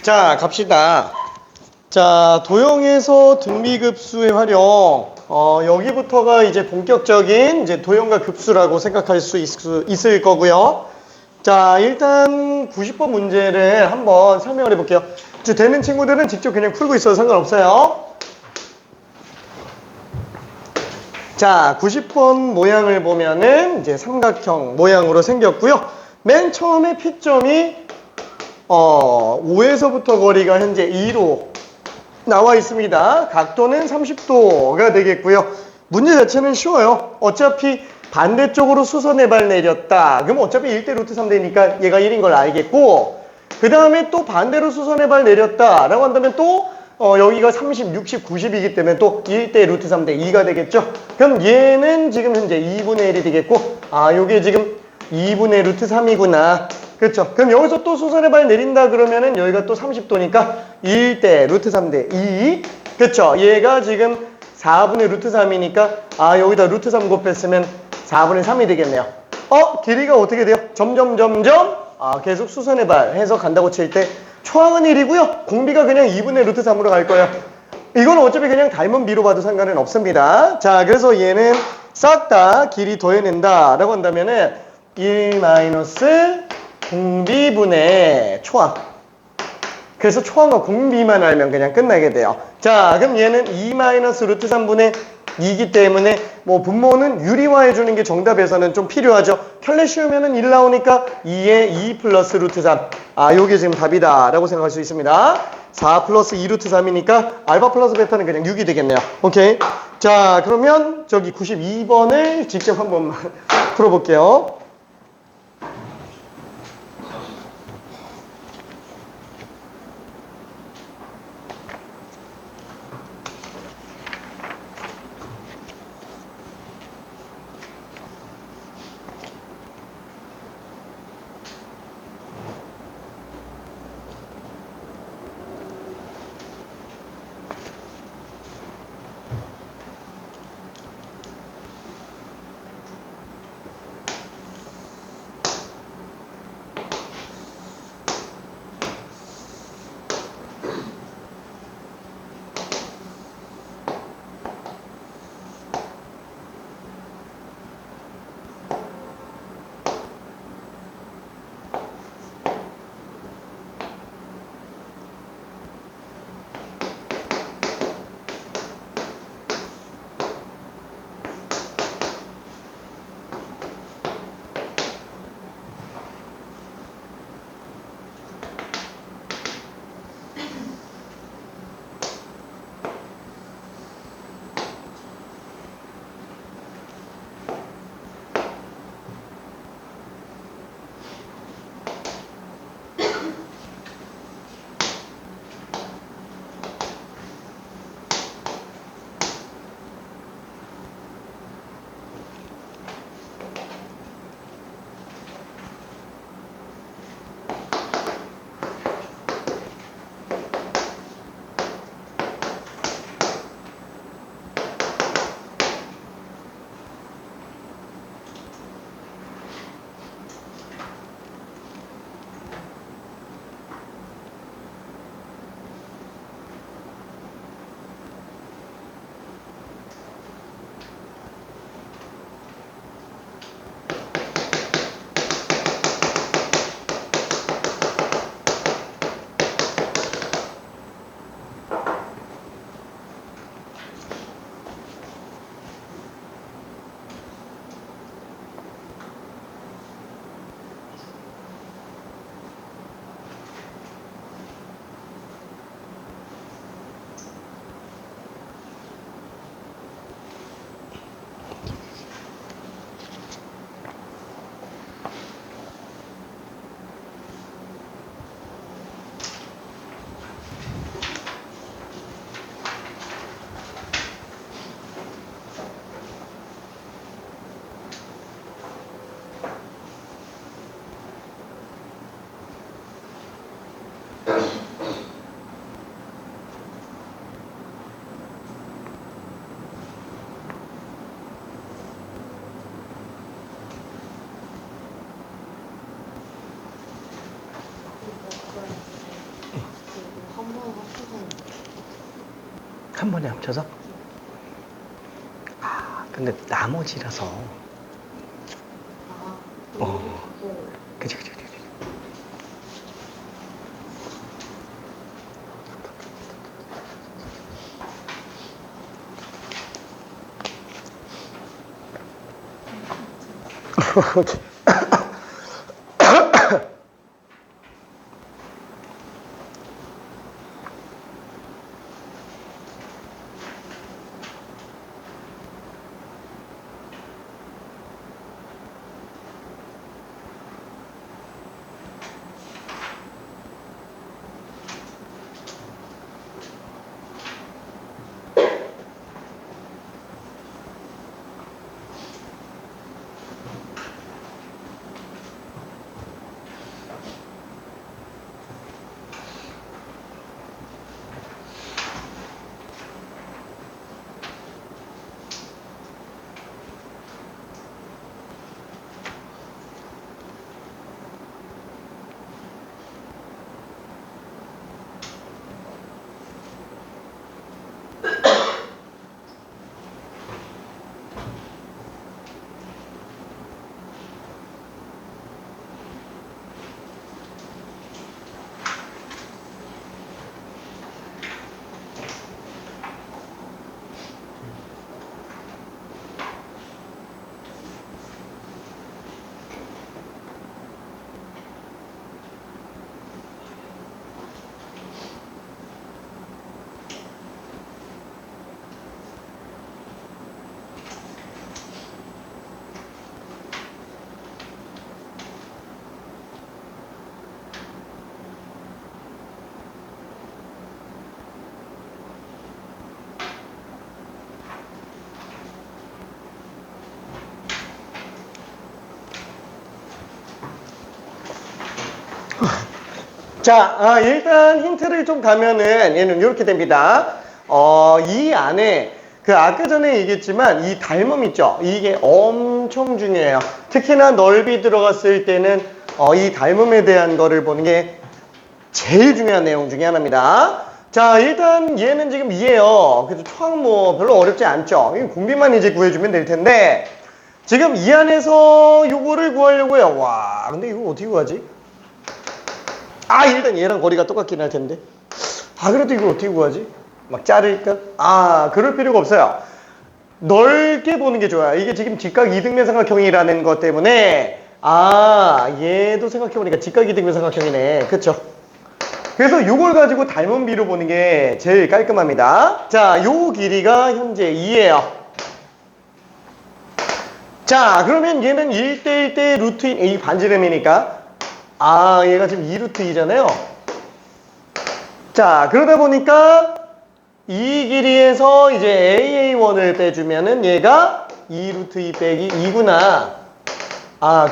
자, 갑시다. 자, 도형에서 등비급수의 활용. 여기부터가 이제 본격적인 이제 도형과 급수라고 생각할 수 있을 거고요. 자, 일단 90번 문제를 한번 설명을 해볼게요. 되는 친구들은 직접 그냥 풀고 있어도 상관없어요. 자, 90번 모양을 보면은 이제 삼각형 모양으로 생겼고요. 맨 처음에 P점이 5에서부터 거리가 현재 2로 나와 있습니다. 각도는 30도가 되겠고요. 문제 자체는 쉬워요. 어차피 반대쪽으로 수선의 발 내렸다. 그럼 어차피 1대 루트 3대니까 얘가 1인 걸 알겠고, 그 다음에 또 반대로 수선의 발 내렸다 라고 한다면 또 여기가 30, 60, 90이기 때문에 또 1대 루트 3대 2가 되겠죠. 그럼 얘는 지금 현재 2분의 1이 되겠고, 요게 지금 2분의 루트 3이구나. 그렇죠. 그럼 여기서 또 수선의 발 내린다 그러면은 여기가 또 30도니까 1대 루트 3대 2. 그렇죠. 얘가 지금 4분의 루트 3이니까 여기다 루트 3 곱했으면 4분의 3이 되겠네요. 길이가 어떻게 돼요? 점점 계속 수선의 발 해서 간다고 칠 때 초항은 1이고요. 공비가 그냥 2분의 루트 3으로 갈 거예요. 이건 어차피 그냥 닮은 비로 봐도 상관은 없습니다. 자, 그래서 얘는 싹 다 길이 더해낸다 라고 한다면은 1 마이너스 공비분의 초항. 그래서 초항과 공비만 알면 그냥 끝나게 돼요. 자, 그럼 얘는 2 마이너스 루트 3분의 2이기 때문에 뭐 분모는 유리화해 주는 게 정답에서는 좀 필요하죠. 켤레 씌우면은 1 나오니까 2에 2 플러스 루트 3. 요게 지금 답이다 라고 생각할 수 있습니다. 4 플러스 2 루트 3이니까 알파 플러스 베타는 그냥 6이 되겠네요. 오케이. 자, 그러면 저기 92번을 직접 한번 풀어볼게요. 한 번에 합쳐서? 아, 근데 나머지라서. 그치. 자, 일단 힌트를 좀 가면은 얘는 이렇게 됩니다. 이 안에 그 아까 전에 얘기했지만 이 닮음 있죠? 이게 엄청 중요해요. 특히나 넓이 들어갔을 때는 이 닮음에 대한 거를 보는 게 제일 중요한 내용 중에 하나입니다. 자, 일단 얘는 지금 2예요. 그래서 초항 뭐 별로 어렵지 않죠? 공비만 이제 구해주면 될 텐데 지금 이 안에서 요거를 구하려고요. 와, 근데 이거 어떻게 구하지? 아, 일단 얘랑 거리가 똑같긴 할 텐데. 아, 그래도 이걸 어떻게 구하지? 막 자를까? 아, 그럴 필요가 없어요. 넓게 보는 게 좋아요. 이게 지금 직각 이등변 삼각형이라는 것 때문에 얘도 생각해보니까 직각 이등변 삼각형이네. 그쵸? 그래서 요걸 가지고 닮은 비로 보는 게 제일 깔끔합니다. 자, 요 길이가 현재 2예요. 자, 그러면 얘는 1대1대 루트 이 반지름이니까 얘가 지금 2루트 2잖아요. 자, 그러다 보니까 이 길이에서 이제 AA1을 빼주면은 얘가 2루트 2 빼기 2구나.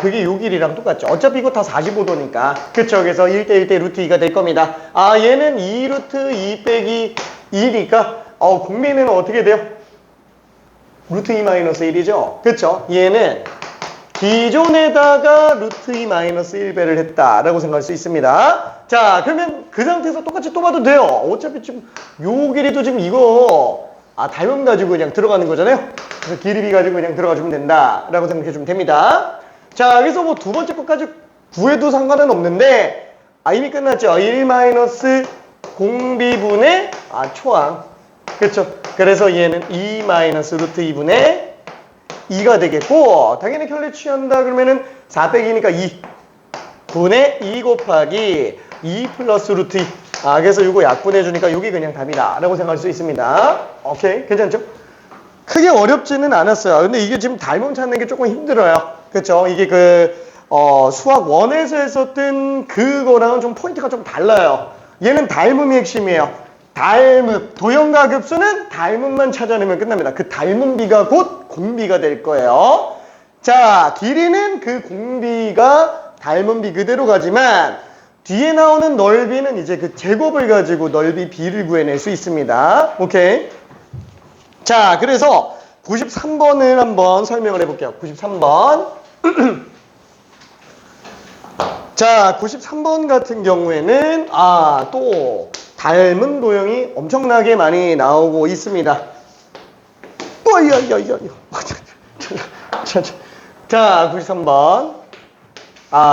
그게 요 길이랑 똑같죠. 어차피 이거 다 45도니까. 그쵸. 그래서 1대1대 루트 2가 될 겁니다. 얘는 2루트 2 빼기 2니까, 공비는 어떻게 돼요? 루트 2 마이너스 1이죠. 그쵸. 얘는 기존에다가 루트 2 마이너스 1배를 했다라고 생각할 수 있습니다. 자, 그러면 그 상태에서 똑같이 또 봐도 돼요. 어차피 지금 요 길이도 지금 이거 닮음 가지고 그냥 들어가는 거잖아요. 그래서 길이 가지고 그냥 들어가 주면 된다라고 생각해 주면 됩니다. 자, 그래서 뭐 두 번째 것까지 구해도 상관은 없는데 이미 끝났죠. 1 마이너스 공비분의 초항. 그렇죠. 그래서 얘는 2 마이너스 루트 2분의 2가 되겠고, 당연히 켤레 취한다 그러면은 4 빼기니까 2 분의 2 곱하기 2 플러스 루트 2. 그래서 이거 약분해 주니까 이게 그냥 답이다 라고 생각할 수 있습니다. 오케이, 괜찮죠? 크게 어렵지는 않았어요. 근데 이게 지금 닮음 찾는 게 조금 힘들어요. 그쵸? 이게 수학 1에서 했었던 그거랑은 좀 포인트가 좀 달라요. 얘는 닮음이 핵심이에요. 닮음, 도형과 급수는 닮음만 찾아내면 끝납니다. 그 닮음비가 곧 공비가 될 거예요. 자, 길이는 그 공비가 닮음비 그대로 가지만 뒤에 나오는 넓이는 이제 그 제곱을 가지고 넓이 비를 구해낼 수 있습니다. 오케이. 자, 그래서 93번을 한번 설명을 해볼게요. 93번. 자, 93번 같은 경우에는 또 닮은 도형이 엄청나게 많이 나오고 있습니다. 자, 93번.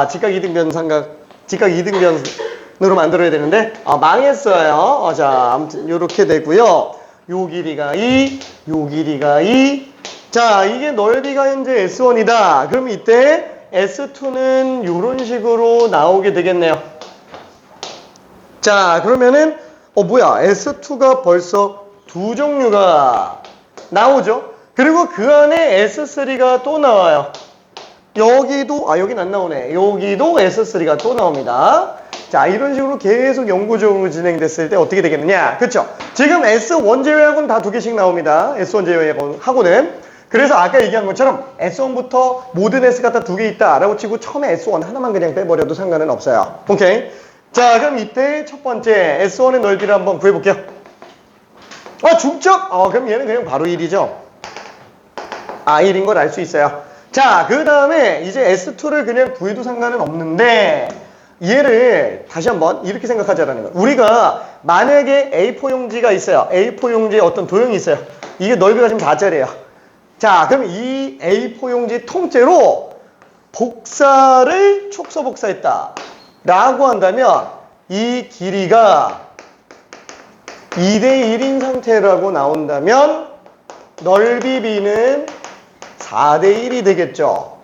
직각 이등변 삼각, 직각 이등변으로 만들어야 되는데, 망했어요. 자, 아무튼 요렇게 되고요. 요 길이가 2, 요 길이가 2. 자, 이게 넓이가 현재 S1이다. 그럼 이때 S2는 요런 식으로 나오게 되겠네요. 자, 그러면은 뭐야, S2가 벌써 두 종류가 나오죠. 그리고 그 안에 S3가 또 나와요. 여기도 여긴 안 나오네. 여기도 S3가 또 나옵니다. 자, 이런 식으로 계속 영구적으로 진행됐을 때 어떻게 되겠느냐, 그쵸? 지금 S1 제외하고는 다 두 개씩 나옵니다. S1 제외하고는. 그래서 아까 얘기한 것처럼 S1부터 모든 S가 다 두 개 있다 라고 치고 처음에 S1 하나만 그냥 빼버려도 상관은 없어요. 오케이? 자, 그럼 이때 첫 번째 S1의 넓이를 한번 구해볼게요. 중점? 그럼 얘는 그냥 바로 1이죠. 1인 걸 알 수 있어요. 자, 그 다음에 이제 S2를 그냥 구해도 상관은 없는데, 얘를 다시 한번 이렇게 생각하자라는 거예요. 우리가 만약에 A4 용지가 있어요. A4 용지에 어떤 도형이 있어요. 이게 넓이가 지금 4짜리예요. 자, 그럼 이 A4 용지 통째로 복사를 촉소 복사했다 라고 한다면 이 길이가 2대1인 상태라고 나온다면 넓이 B는 4대1이 되겠죠.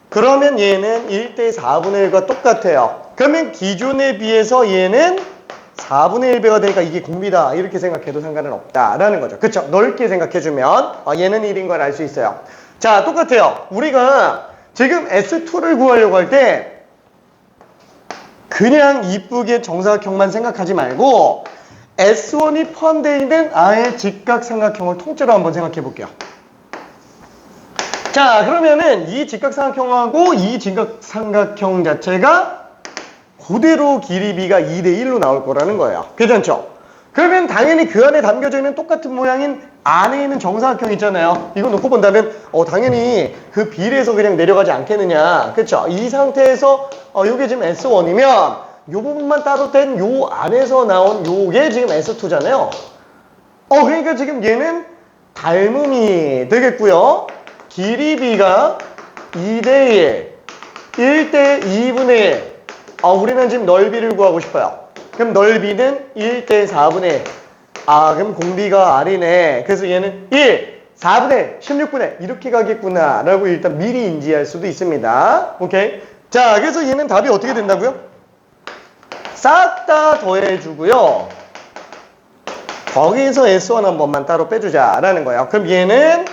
그러면 얘는 1대4분의 1과 똑같아요. 그러면 기존에 비해서 얘는 4분의 1배가 되니까 이게 공비다 이렇게 생각해도 상관은 없다라는 거죠. 그쵸? 넓게 생각해주면 얘는 1인 걸 알 수 있어요. 자, 똑같아요. 우리가 지금 S2를 구하려고 할 때 그냥 이쁘게 정사각형만 생각하지 말고 S1이 포함되어 있는 아예 직각삼각형을 통째로 한번 생각해 볼게요. 자, 그러면은 이 직각삼각형하고 이 직각삼각형 자체가 그대로 길이 B가 2대1로 나올 거라는 거예요. 괜찮죠? 그러면 당연히 그 안에 담겨져 있는 똑같은 모양인 안에 있는 정사각형 있잖아요. 이거 놓고 본다면 당연히 그 B에서 그냥 내려가지 않겠느냐. 그쵸? 이 상태에서 요게 지금 S1이면 요 부분만 따로 뗀 요 안에서 나온 요게 지금 S2잖아요. 그러니까 지금 얘는 닮음이 되겠고요. 길이 B가 2대1, 1대2분의 1. 우리는 지금 넓이를 구하고 싶어요. 그럼 넓이는 1대4분의 1. 그럼 공비가 R이네. 그래서 얘는 1, 4분의 16분의 1 이렇게 가겠구나 라고 일단 미리 인지할 수도 있습니다. 오케이? 자, 그래서 얘는 답이 어떻게 된다고요? 싹 다 더해주고요. 거기서 S1 한 번만 따로 빼주자라는 거예요. 그럼 얘는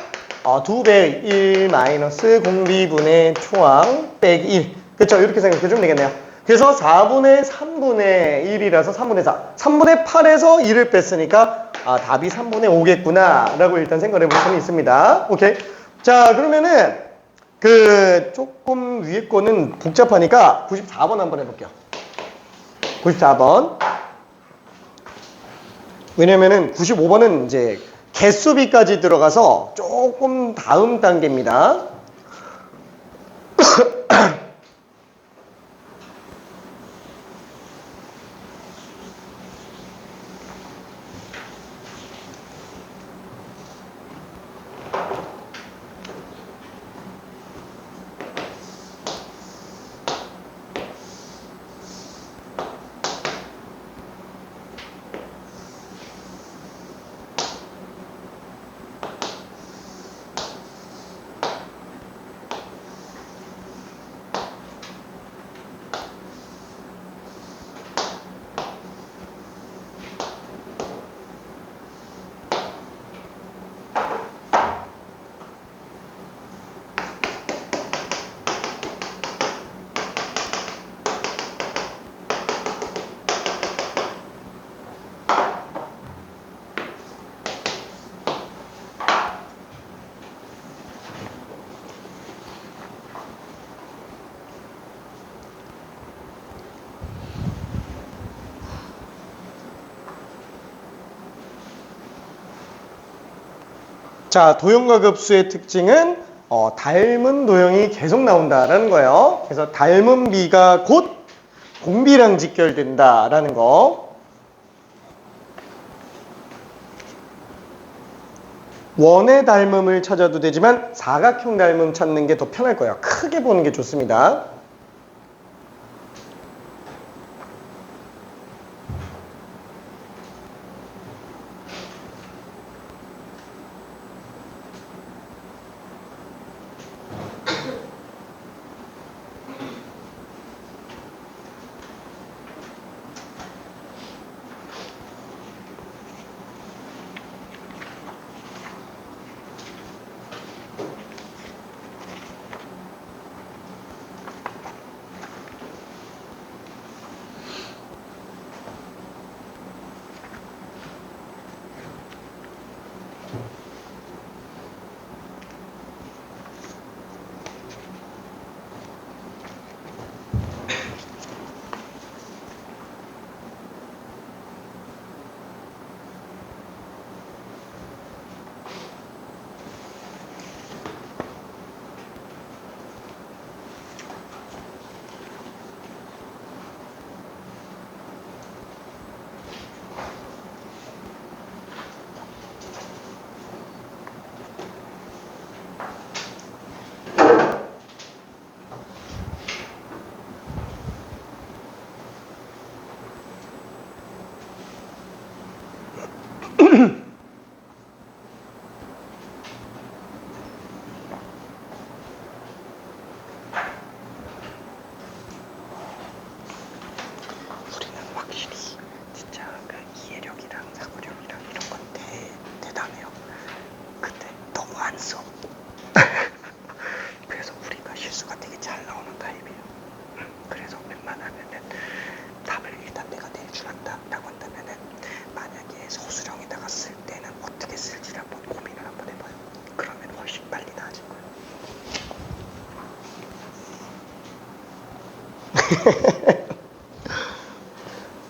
2배 1 마이너스 공비분의 초항 빼기 1. 그쵸? 이렇게 생각해주면 되겠네요. 그래서 4분의 3분의 1이라서 3분의 4. 3분의 8에서 1을 뺐으니까 답이 3분의 5겠구나 라고 일단 생각해 볼 수는 있습니다. 오케이. 자, 그러면은 조금 위에 거는 복잡하니까 94번 한번 해볼게요. 94번. 왜냐면은 95번은 이제 개수비까지 들어가서 조금 다음 단계입니다. 자, 도형과 급수의 특징은 닮은 도형이 계속 나온다라는 거예요. 그래서 닮은 B가 곧 공비랑 직결된다라는 거. 원의 닮음을 찾아도 되지만 사각형 닮음 찾는 게 더 편할 거예요. 크게 보는 게 좋습니다.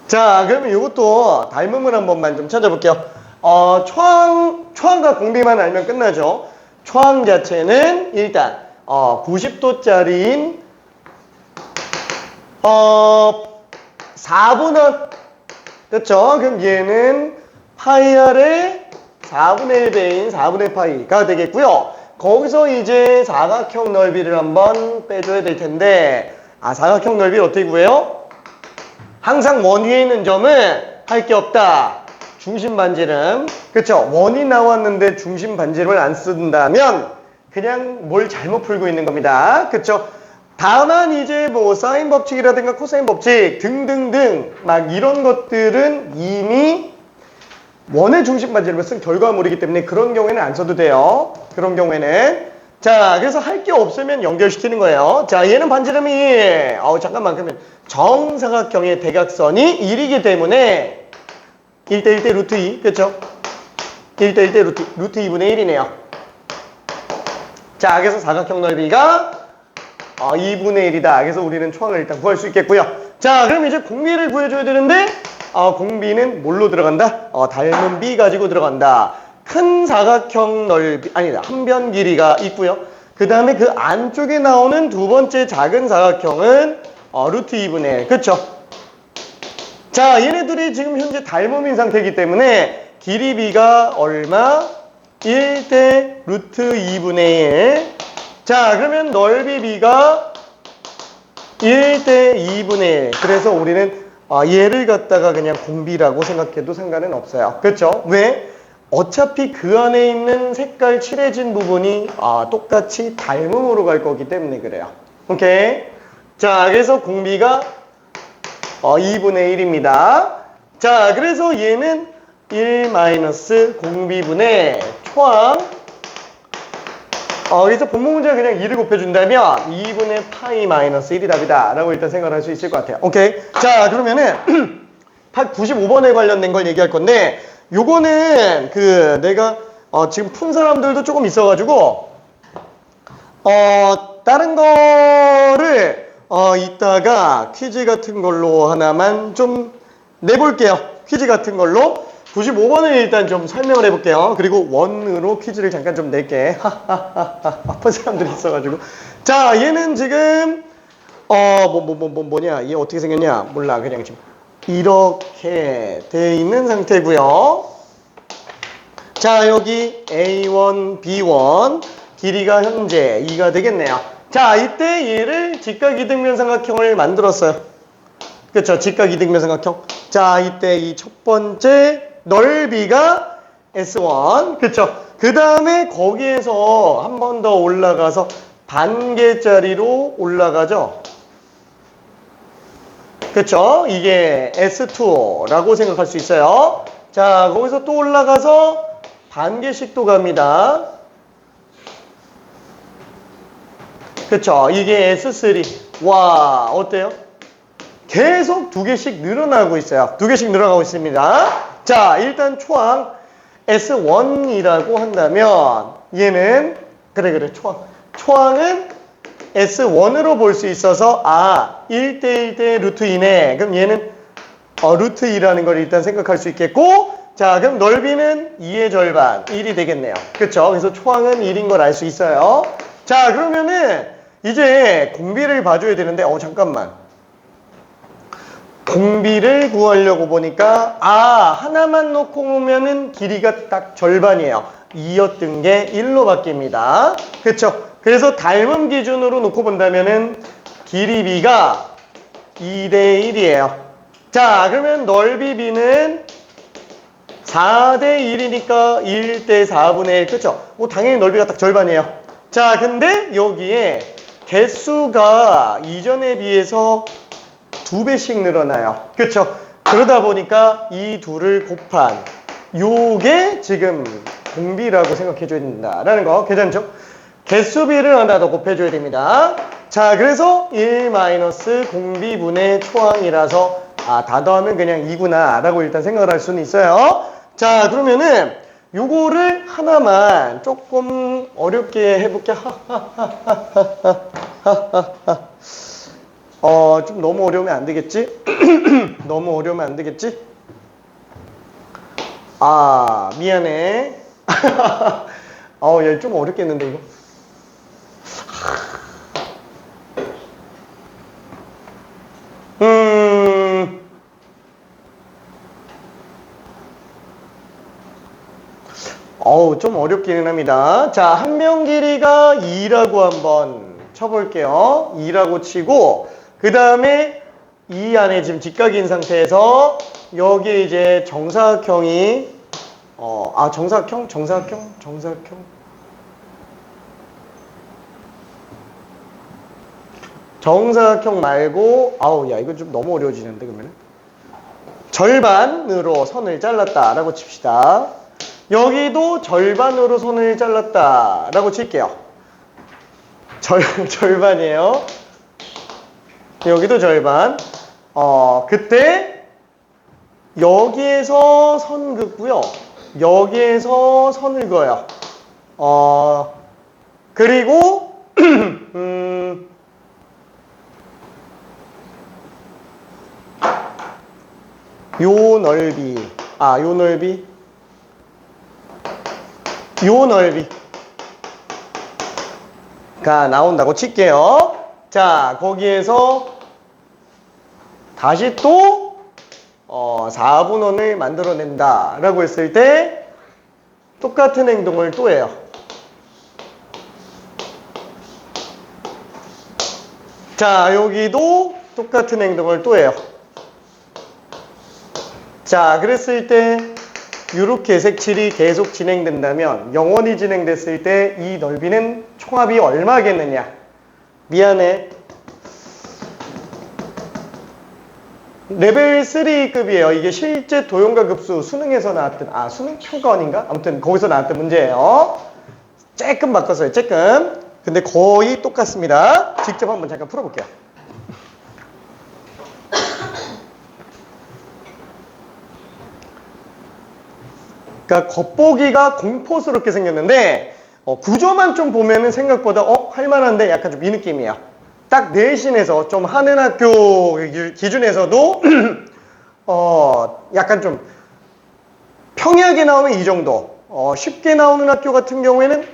자, 그러면 이것도 닮음을 한 번만 좀 찾아볼게요. 초항과 공비만 알면 끝나죠. 초항 자체는 일단 90도짜리인 4분원, 그렇죠? 그럼 얘는 파이 r의 4분의 1배인 4분의 파이가 되겠고요. 거기서 이제 사각형 넓이를 한번 빼줘야 될 텐데, 사각형 넓이를 어떻게 구해요? 항상 원 위에 있는 점은 할 게 없다. 중심 반지름. 그쵸? 원이 나왔는데 중심 반지름을 안 쓴다면 그냥 뭘 잘못 풀고 있는 겁니다. 그쵸? 다만 이제 뭐 사인 법칙이라든가 코사인 법칙 등등등 막 이런 것들은 이미 원의 중심 반지름을 쓴 결과물이기 때문에 그런 경우에는 안 써도 돼요. 그런 경우에는. 자, 그래서 할 게 없으면 연결시키는 거예요. 자, 얘는 반지름이 잠깐만, 그러면 정사각형의 대각선이 1이기 때문에 1대1대 루트 2, 그쵸? 1대1대 루트 2분의 1이네요. 자, 그래서 사각형 넓이가 2분의 1이다. 그래서 우리는 초항을 일단 구할 수 있겠고요. 자, 그럼 이제 공비를 구해줘야 되는데 공비는 뭘로 들어간다? 닮은 B 가지고 들어간다. 큰 사각형 넓이, 아니다, 한 변 길이가 있고요. 그 다음에 그 안쪽에 나오는 두 번째 작은 사각형은 루트 2분의 1. 그쵸? 자, 얘네들이 지금 현재 닮음인 상태이기 때문에 길이 B가 얼마? 1대 루트 2분의 1. 자, 그러면 넓이 B가 1대 2분의 1. 그래서 우리는 얘를 갖다가 그냥 공비라고 생각해도 상관은 없어요. 그렇죠? 왜? 어차피 그 안에 있는 색깔 칠해진 부분이 똑같이 닮음으로 갈 거기 때문에 그래요. 오케이? 자, 그래서 공비가 2분의 1입니다. 자, 그래서 얘는 1 마이너스 공비분의 초항. 그래서 본문 문제가 그냥 2를 곱해준다면 2분의 파이 마이너스 1이 답이다 라고 일단 생각을 할 수 있을 것 같아요. 오케이? 자, 그러면은 95번에 관련된 걸 얘기할 건데 요거는 내가 지금 푼 사람들도 조금 있어가지고 다른 거를 이따가 퀴즈 같은 걸로 하나만 좀 내볼게요. 퀴즈 같은 걸로 95번을 일단 좀 설명을 해볼게요. 그리고 원으로 퀴즈를 잠깐 좀 낼게. 아픈 사람들이 있어가지고. 자, 얘는 지금 뭐냐, 얘 어떻게 생겼냐 몰라. 그냥 지금 이렇게 돼 있는 상태고요. 자, 여기 A1, B1 길이가 현재 2가 되겠네요. 자, 이때 얘를 직각이등변삼각형을 만들었어요. 그렇죠? 직각이등변삼각형. 자, 이때 이 첫 번째 넓이가 S1. 그렇죠? 그 다음에 거기에서 한 번 더 올라가서 반 개짜리로 올라가죠. 그렇죠? 이게 S2라고 생각할 수 있어요. 자, 거기서 또 올라가서 반 개씩 또 갑니다. 그쵸? 이게 S3. 와, 어때요? 계속 두 개씩 늘어나고 있어요. 두 개씩 늘어나고 있습니다. 자, 일단 초항 S1이라고 한다면 얘는 그래 초항은 S1으로 볼 수 있어서 1대 1대 루트 2네. 그럼 얘는 루트 2라는 걸 일단 생각할 수 있겠고, 자, 그럼 넓이는 2의 절반, 1이 되겠네요. 그쵸? 그래서 초항은 1인 걸 알 수 있어요. 자, 그러면은 이제 공비를 봐줘야 되는데, 잠깐만. 공비를 구하려고 보니까, 하나만 놓고 보면은 길이가 딱 절반이에요. 2였던 게 1로 바뀝니다. 그쵸? 그래서 닮음 기준으로 놓고 본다면은 길이 B가 2대 1이에요. 자, 그러면 넓이 B는 4대 1이니까 1대 4분의 1. 그쵸? 당연히 넓이가 딱 절반이에요. 자, 근데 여기에 개수가 이전에 비해서 2배씩 늘어나요. 그쵸? 그러다 보니까 이 둘을 곱한 요게 지금 공비라고 생각해줘야 된다라는 거. 괜찮죠? 개수비를 하나 더 곱해줘야 됩니다. 자, 그래서 1 마이너스 공비분의 초항이라서 다 더하면 그냥 2구나 라고 일단 생각을 할 수는 있어요. 자, 그러면은 요거를 하나만 조금 어렵게 해볼게. 좀 너무 어려우면 안 되겠지? 너무 어려우면 안 되겠지? 미안해. 얘 좀 어렵겠는데, 이거? 좀 어렵기는 합니다. 자, 한 명 길이가 2라고 한번 쳐볼게요. 2라고 치고, 그 다음에 이 안에 지금 직각인 상태에서 여기에 이제 정사각형이, 정사각형? 정사각형 말고, 야, 이거 좀 너무 어려워지는데, 그러면? 절반으로 선을 잘랐다라고 칩시다. 여기도 절반으로 선을 잘랐다라고 칠게요. 절반이에요. 여기도 절반. 그때 여기에서 선 긋고요. 여기에서 선을 그어요. 그리고 요 넓이가 나온다고 칠게요. 자, 거기에서 다시 또 4분원을 만들어낸다 라고 했을 때 똑같은 행동을 또 해요. 자, 여기도 똑같은 행동을 또 해요. 자, 그랬을 때 이렇게 색칠이 계속 진행된다면, 영원히 진행됐을 때 이 넓이는 총합이 얼마겠느냐? 미안해. 레벨 3급이에요. 이게 실제 도형과 급수 수능에서 나왔던, 수능 평가원인가? 아무튼 거기서 나왔던 문제예요. 조금 바꿨어요. 조금. 근데 거의 똑같습니다. 직접 한번 잠깐 풀어볼게요. 그러니까 겉보기가 공포스럽게 생겼는데 구조만 좀 보면은 생각보다 할만한데 약간 좀 이 느낌이에요. 딱 내신에서 좀 하는 학교 기준에서도 약간 좀 평이하게 나오면 이 정도, 쉽게 나오는 학교 같은 경우에는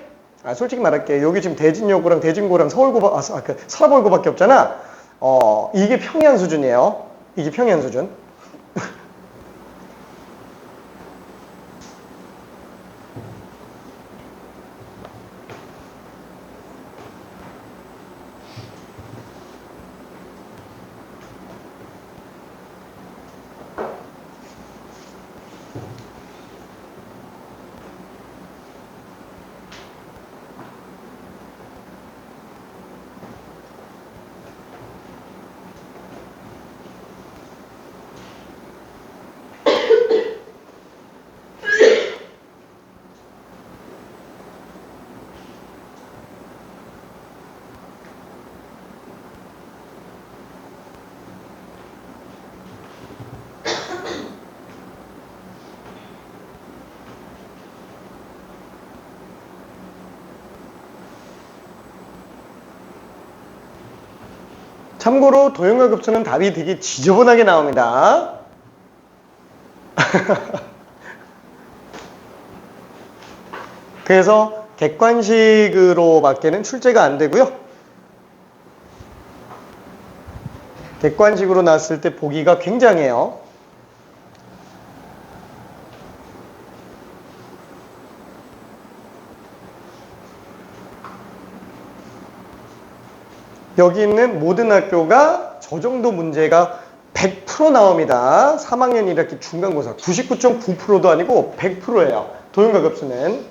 솔직히 말할게, 여기 지금 대진여고랑 대진고랑 서울고밖에 없잖아. 이게 평이한 수준이에요. 이게 평이한 수준. 참고로 도형과 급수는 답이 되게 지저분하게 나옵니다. 그래서 객관식으로밖에는 출제가 안 되고요. 객관식으로 나왔을 때 보기가 굉장해요. 여기 있는 모든 학교가 저 정도 문제가 100% 나옵니다. 3학년 1학기 중간고사 99.9%도 아니고 100%예요. 도형과 급수는.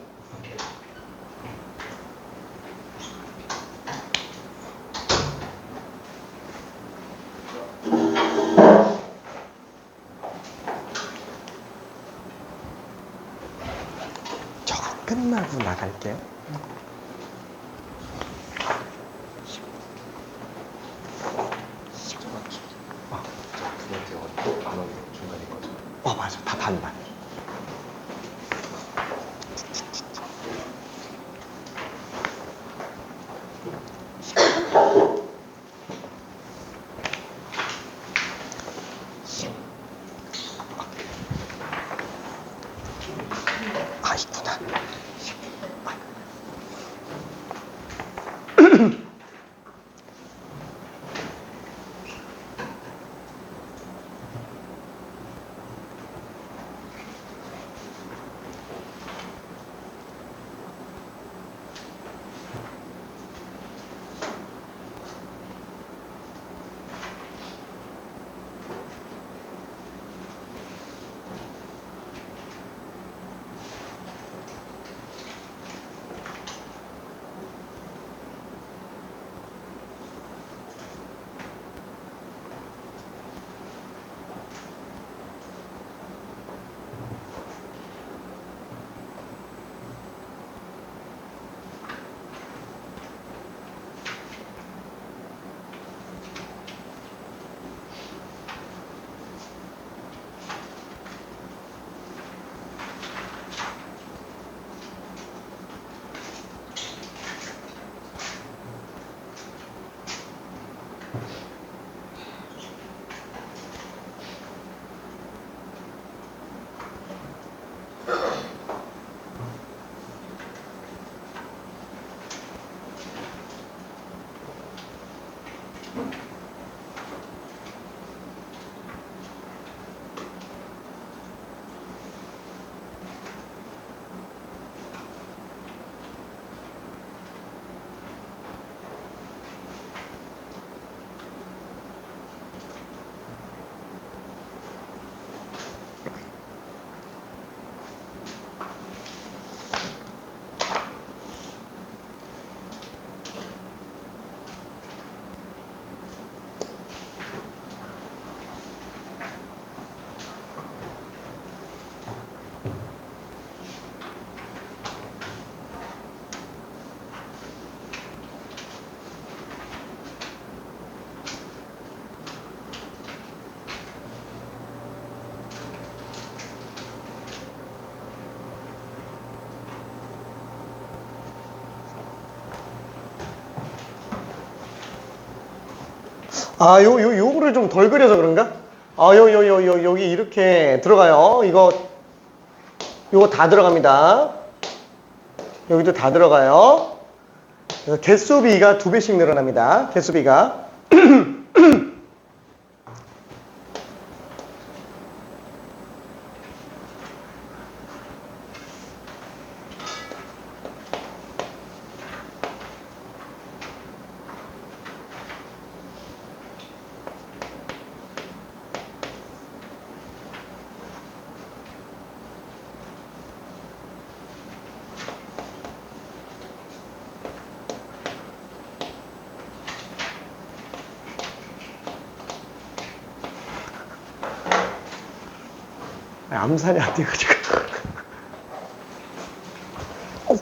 저거 끝나고 나갈게요. 맞아. 다 반반. 있구나. 요거를 좀 덜 그려서 그런가? 여기 이렇게 들어가요. 요거 다 들어갑니다. 여기도 다 들어가요. 그래서 개수비가 2배씩 늘어납니다. 개수비가. 암산이 안 돼가지고.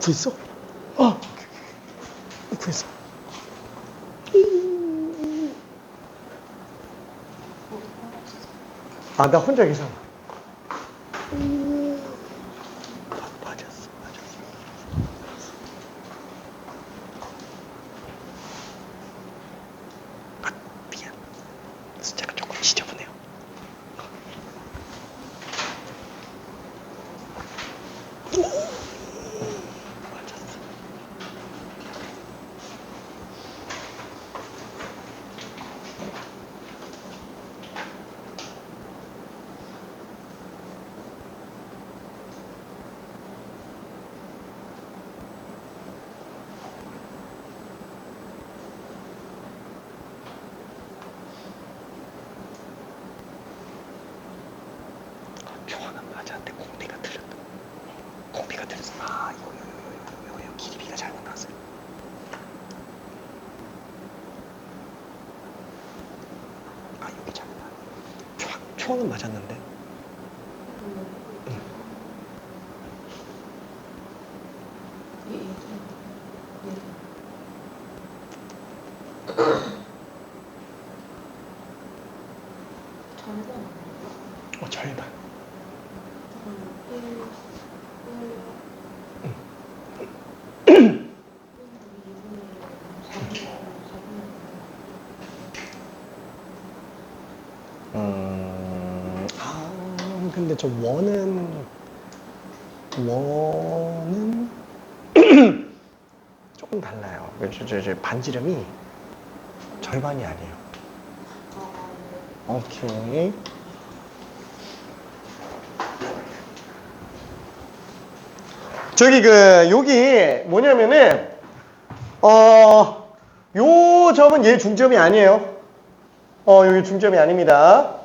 구했어? 구했어. 나 혼자 계산. 맞았어. 미안. 맞았는데 공비가 틀렸다. 공비가 틀렸어. 아, 이거 길이비가 잘못 나왔어요. 아, 여기 잘못 나왔네. 초항은 맞았는데. 절반. 근데 저 원은 조금 달라요. 저 반지름이 절반이 아니에요. 오케이. 저기 여기 뭐냐면은 요 점은 얘 중점이 아니에요. 여기 중점이 아닙니다.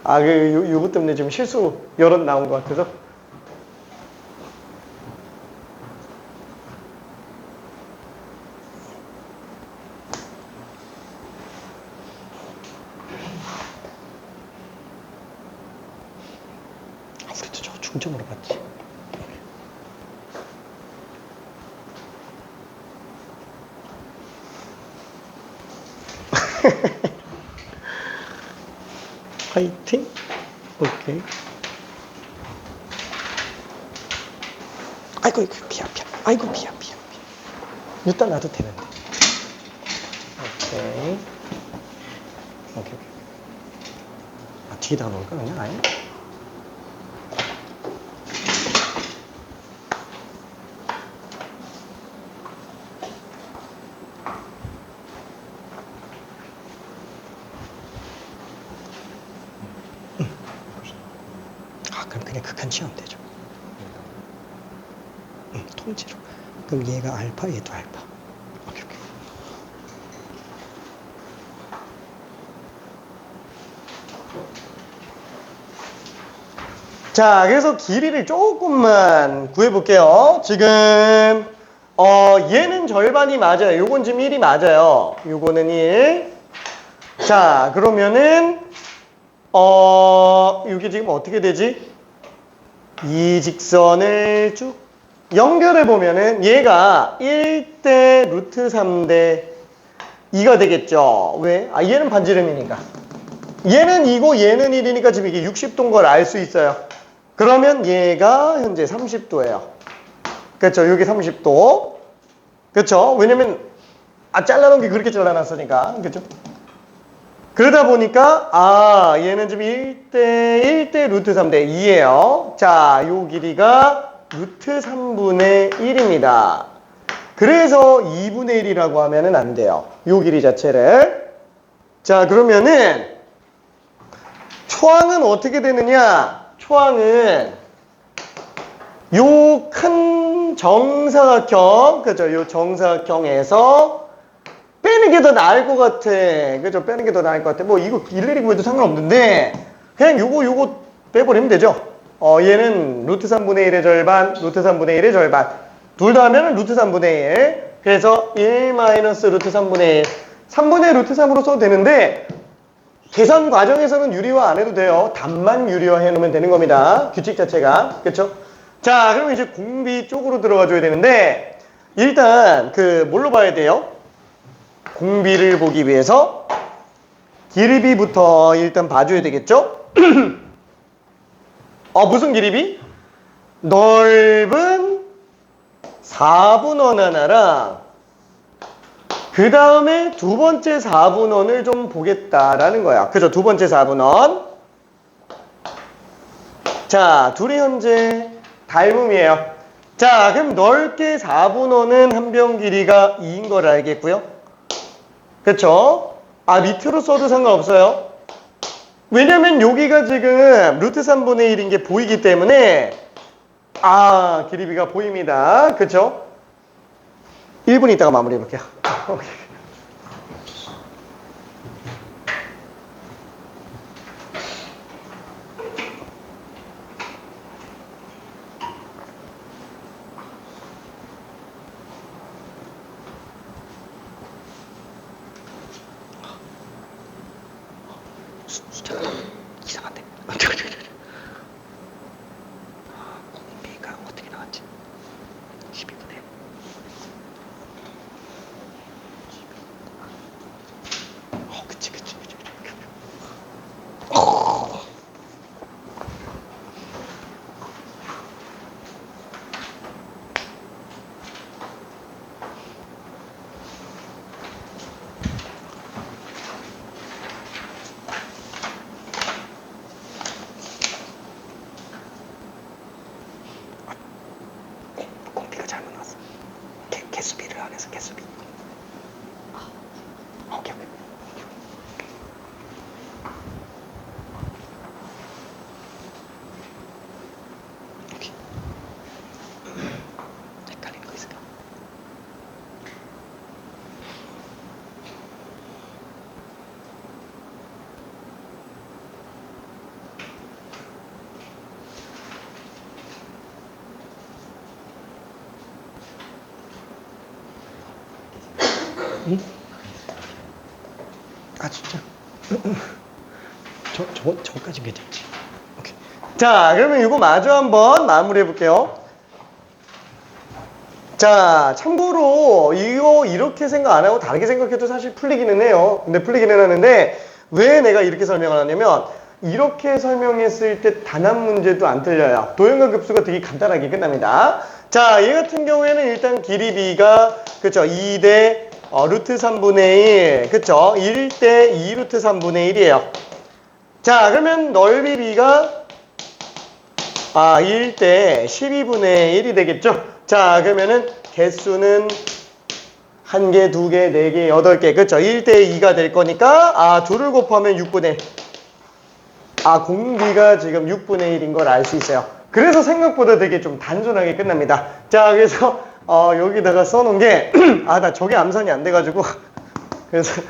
아, 요거 때문에 지금 실수 여러 나온 것 같아서. 우리도 저 중점으로 봤지. 화이팅. 오케이. 아이고 피야. 아이고 피야. 이따 놔도 되는데. 오케이. 아, 뒤에다가 놓을까 그냥 아예? 그럼 그냥 극한 치면 되죠. 통째로. 그럼 얘가 알파, 얘도 알파. 오케이. 자, 그래서 길이를 조금만 구해볼게요. 지금 얘는 절반이 맞아요. 요건 지금 1이 맞아요. 요거는 1. 자, 그러면은 이게 지금 어떻게 되지? 이 직선을 쭉 연결해 보면은 얘가 1대 루트 3대 2가 되겠죠. 왜? 아, 얘는 반지름이니까. 얘는 2고 얘는 1이니까 지금 이게 60도인 걸 알 수 있어요. 그러면 얘가 현재 30도예요. 그렇죠? 여기 30도. 그렇죠? 왜냐면 잘라놓은 게 그렇게 잘라놨으니까. 그렇죠? 그러다 보니까 얘는 지금 1대 루트 3대 2예요. 자, 요 길이가 루트 3분의 1입니다. 그래서 2분의 1이라고 하면은 안 돼요. 요 길이 자체를. 자, 그러면은 초항은 어떻게 되느냐? 초항은 요 큰 정사각형, 그죠? 요 정사각형에서 빼는 게 더 나을 것 같아. 그죠? 빼는 게 더 나을 것 같아. 뭐 이거 일일이 구해도 상관없는데 그냥 요거 빼버리면 되죠. 얘는 루트 3분의 1의 절반, 루트 3분의 1의 절반. 둘 다 하면은 루트 3분의 1. 그래서 1 마이너스 루트 3분의 1. 3분의 루트 3으로 써도 되는데 계산 과정에서는 유리화 안 해도 돼요. 답만 유리화 해놓으면 되는 겁니다. 규칙 자체가. 그렇죠? 자, 그럼 이제 공비 쪽으로 들어가 줘야 되는데 일단 뭘로 봐야 돼요? 공비를 보기 위해서 길이비부터 일단 봐줘야 되겠죠? 무슨 길이비? 넓은 4분원 하나랑 그 다음에 두 번째 4분원을 좀 보겠다라는 거야. 그죠? 두 번째 4분원. 자, 둘이 현재 닮음이에요. 자, 그럼 넓게 4분원은 한 변 길이가 2인 걸 알겠고요. 그쵸? 밑으로 써도 상관없어요. 왜냐면 여기가 지금 루트 3분의 1인 게 보이기 때문에 길이비가 보입니다. 그쵸? 1분 있다가 마무리 해볼게요. 숫자가 이상한데. 공비가 어떻게 나왔지? 12분의 그치. 공비가 잘못 나왔어. 개수비를 안 해서 개수비. 오케이. 헷갈리는 거 있을까? 응? 아 진짜? 저까진 괜찮지. 오케이. 자, 그러면 이거 마저 한번 마무리해 볼게요. 자, 참고로 이거 이렇게 생각 안 하고 다르게 생각해도 사실 풀리기는 해요. 근데 풀리기는 하는데 왜 내가 이렇게 설명을 하냐면 이렇게 설명했을 때 단 한 문제도 안 틀려요. 도형과 급수가 되게 간단하게 끝납니다. 자, 얘 같은 경우에는 일단 길이 b가 그쵸 2대 루트 3분의 1 그쵸 1대 2 루트 3분의 1이에요. 자, 그러면 넓이 b가 1대 12분의 1이 되겠죠? 자, 그러면은 개수는 1개, 2개, 4개, 8개. 그쵸? 1대 2가 될 거니까, 2를 곱하면 6분의 1. 공비가 지금 6분의 1인 걸 알 수 있어요. 그래서 생각보다 되게 좀 단순하게 끝납니다. 자, 그래서, 여기다가 써놓은 게, 나 저게 암산이 안 돼가지고. 그래서,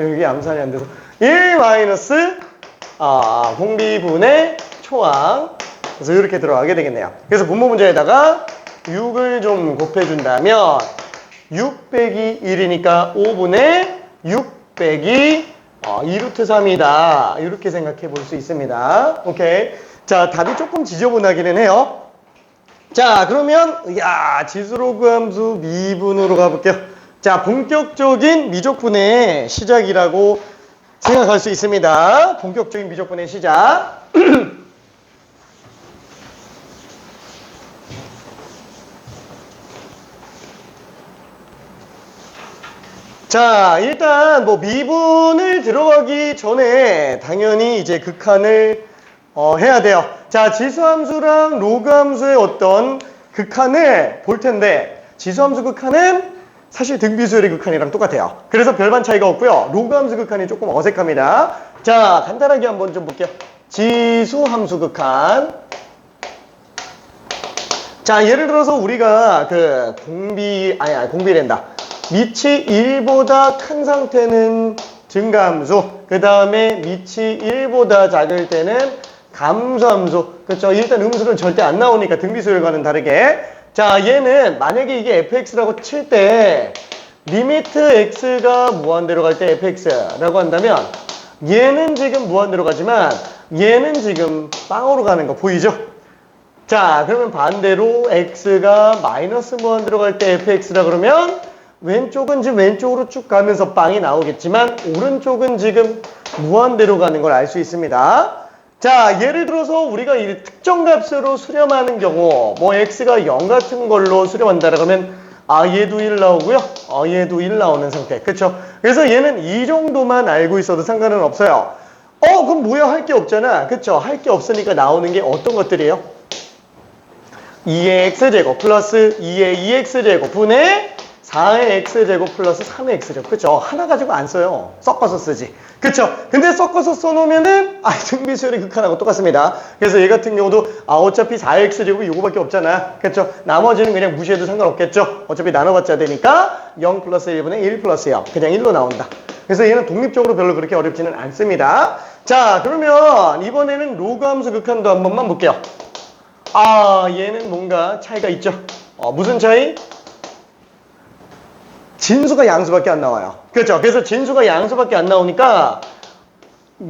여기 암산이 안 돼서. 1 마이너스, 공비분의 초항. 그래서 이렇게 들어가게 되겠네요. 그래서 분모 문제에다가 6을 좀 곱해준다면 6 빼기 1이니까 5분의 6 빼기 2루트 3이다. 이렇게 생각해 볼 수 있습니다. 오케이. 자, 답이 조금 지저분하기는 해요. 자, 그러면 지수로그 함수 미분으로 가볼게요. 자, 본격적인 미적분의 시작이라고 생각할 수 있습니다. 본격적인 미적분의 시작. 자, 일단 미분을 들어가기 전에 당연히 이제 극한을 해야 돼요. 자, 지수함수랑 로그함수의 어떤 극한을 볼 텐데 지수함수 극한은 사실 등비수열의 극한이랑 똑같아요. 그래서 별반 차이가 없고요. 로그함수 극한이 조금 어색합니다. 자, 간단하게 한번 좀 볼게요. 지수함수 극한. 자, 예를 들어서 우리가 공비랜다. 밑이 1보다 큰 상태는 증가함수, 그 다음에 밑이 1보다 작을 때는 감소함수. 그렇죠? 일단 음수는 절대 안 나오니까 등비수열과는 다르게. 자, 얘는 만약에 이게 fx라고 칠 때 리미트 x가 무한대로 갈 때 fx라고 한다면 얘는 지금 무한대로 가지만 얘는 지금 빵으로 가는 거 보이죠? 자, 그러면 반대로 x가 마이너스 무한대로 갈 때 fx라 그러면 왼쪽은 지금 왼쪽으로 쭉 가면서 빵이 나오겠지만 오른쪽은 지금 무한대로 가는 걸 알 수 있습니다. 자, 예를 들어서 우리가 이 특정 값으로 수렴하는 경우 x가 0 같은 걸로 수렴한다 그러면 얘도 1 나오고요. 얘도 1 나오는 상태. 그쵸? 그래서 얘는 이 정도만 알고 있어도 상관은 없어요. 그럼 뭐야? 할 게 없잖아. 그쵸? 할 게 없으니까 나오는 게 어떤 것들이에요? 2의 x제곱 플러스 2의 2x제곱 분의 4의 x제곱 플러스 3의 x제곱. 그쵸? 하나 가지고 안 써요. 섞어서 쓰지. 그쵸? 근데 섞어서 써놓으면은 등비수열의 극한하고 똑같습니다. 그래서 얘 같은 경우도 어차피 4x제곱이 요거밖에 없잖아. 그쵸? 나머지는 그냥 무시해도 상관없겠죠? 어차피 나눠봤자 되니까 0 플러스 1분의 1 플러스 0. 그냥 1로 나온다. 그래서 얘는 독립적으로 별로 그렇게 어렵지는 않습니다. 자, 그러면 이번에는 로그함수 극한도 한 번만 볼게요. 얘는 뭔가 차이가 있죠? 무슨 차이? 진수가 양수밖에 안 나와요. 그렇죠? 그래서 진수가 양수밖에 안 나오니까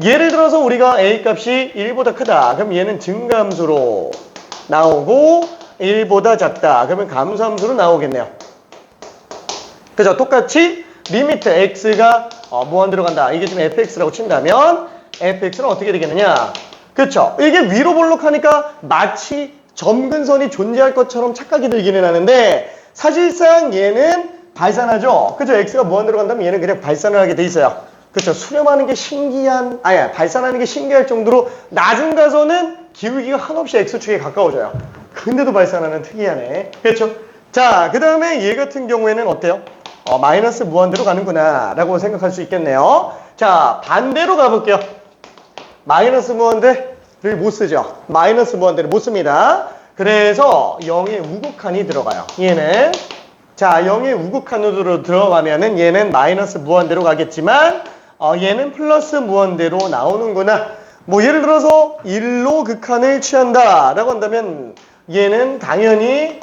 예를 들어서 우리가 A 값이 1보다 크다. 그럼 얘는 증감수로 나오고 1보다 작다. 그러면 감소함수로 나오겠네요. 그죠? 똑같이 리미트 x가 무한대로 간다. 이게 지금 fx라고 친다면 fx는 어떻게 되겠느냐? 그쵸? 이게 위로 볼록하니까 마치 점근선이 존재할 것처럼 착각이 들기는 하는데 사실상 얘는 발산하죠? 그죠? x가 무한대로 간다면 얘는 그냥 발산을 하게 돼 있어요. 그쵸? 수렴하는 게 발산하는 게 신기할 정도로 낮은 가서는 기울기가 한없이 x축에 가까워져요. 근데도 발산하는 특이하네. 그렇죠? 자, 그 다음에 얘 같은 경우에는 어때요? 마이너스 무한대로 가는구나 라고 생각할 수 있겠네요. 자, 반대로 가볼게요. 마이너스 무한대를 못 쓰죠. 마이너스 무한대를 못 씁니다. 그래서 0의 우극한이 들어가요. 얘는 자 0의 우극한으로 들어가면은 얘는 마이너스 무한대로 가겠지만 얘는 플러스 무한대로 나오는구나. 뭐 예를 들어서 1로 극한을 취한다 라고 한다면 얘는 당연히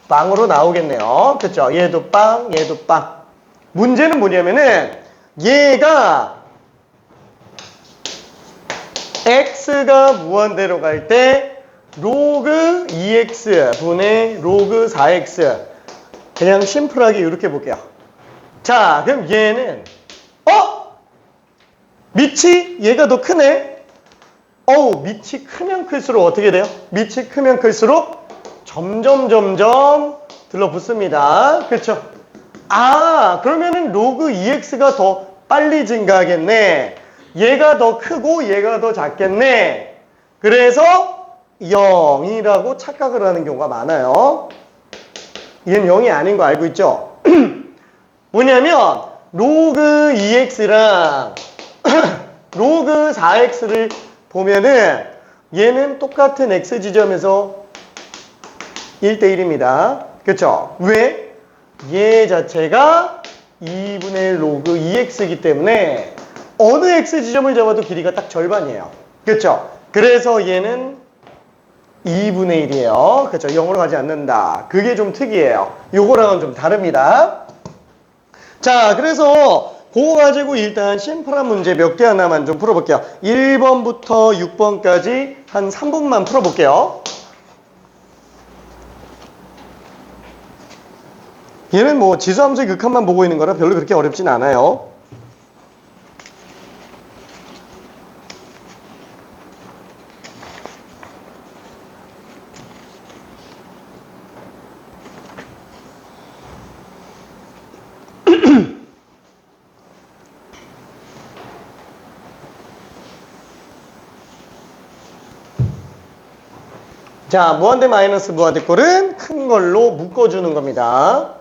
빵으로 나오겠네요. 그쵸? 얘도 빵, 얘도 빵. 문제는 뭐냐면은 얘가 x가 무한대로 갈 때 로그 2x 분의 로그 4x 그냥 심플하게 이렇게 볼게요. 자, 그럼 얘는 밑이 얘가 더 크네. 밑이 크면 클수록 어떻게 돼요? 밑이 크면 클수록 점점 들러붙습니다. 그렇죠? 그러면은 로그 2x가 더 빨리 증가하겠네. 얘가 더 크고 얘가 더 작겠네. 그래서 0이라고 착각을 하는 경우가 많아요. 얘는 0이 아닌 거 알고 있죠? 뭐냐면 로그 2x랑 로그 4x를 보면은 얘는 똑같은 x 지점에서 1대1입니다. 그쵸? 왜? 얘 자체가 2분의 1 로그 2x이기 때문에 어느 x 지점을 잡아도 길이가 딱 절반이에요. 그쵸? 그래서 얘는 2분의 1이에요. 그쵸? 0으로 가지 않는다. 그게 좀 특이해요. 요거랑은 좀 다릅니다. 자, 그래서 그거 가지고 일단 심플한 문제 몇 개 하나만 좀 풀어볼게요. 1번부터 6번까지 한 3분만 풀어볼게요. 얘는 뭐 지수함수의 극한만 보고 있는 거라 별로 그렇게 어렵진 않아요. 자, 무한대 마이너스 무한대 꼴은 큰 걸로 묶어주는 겁니다.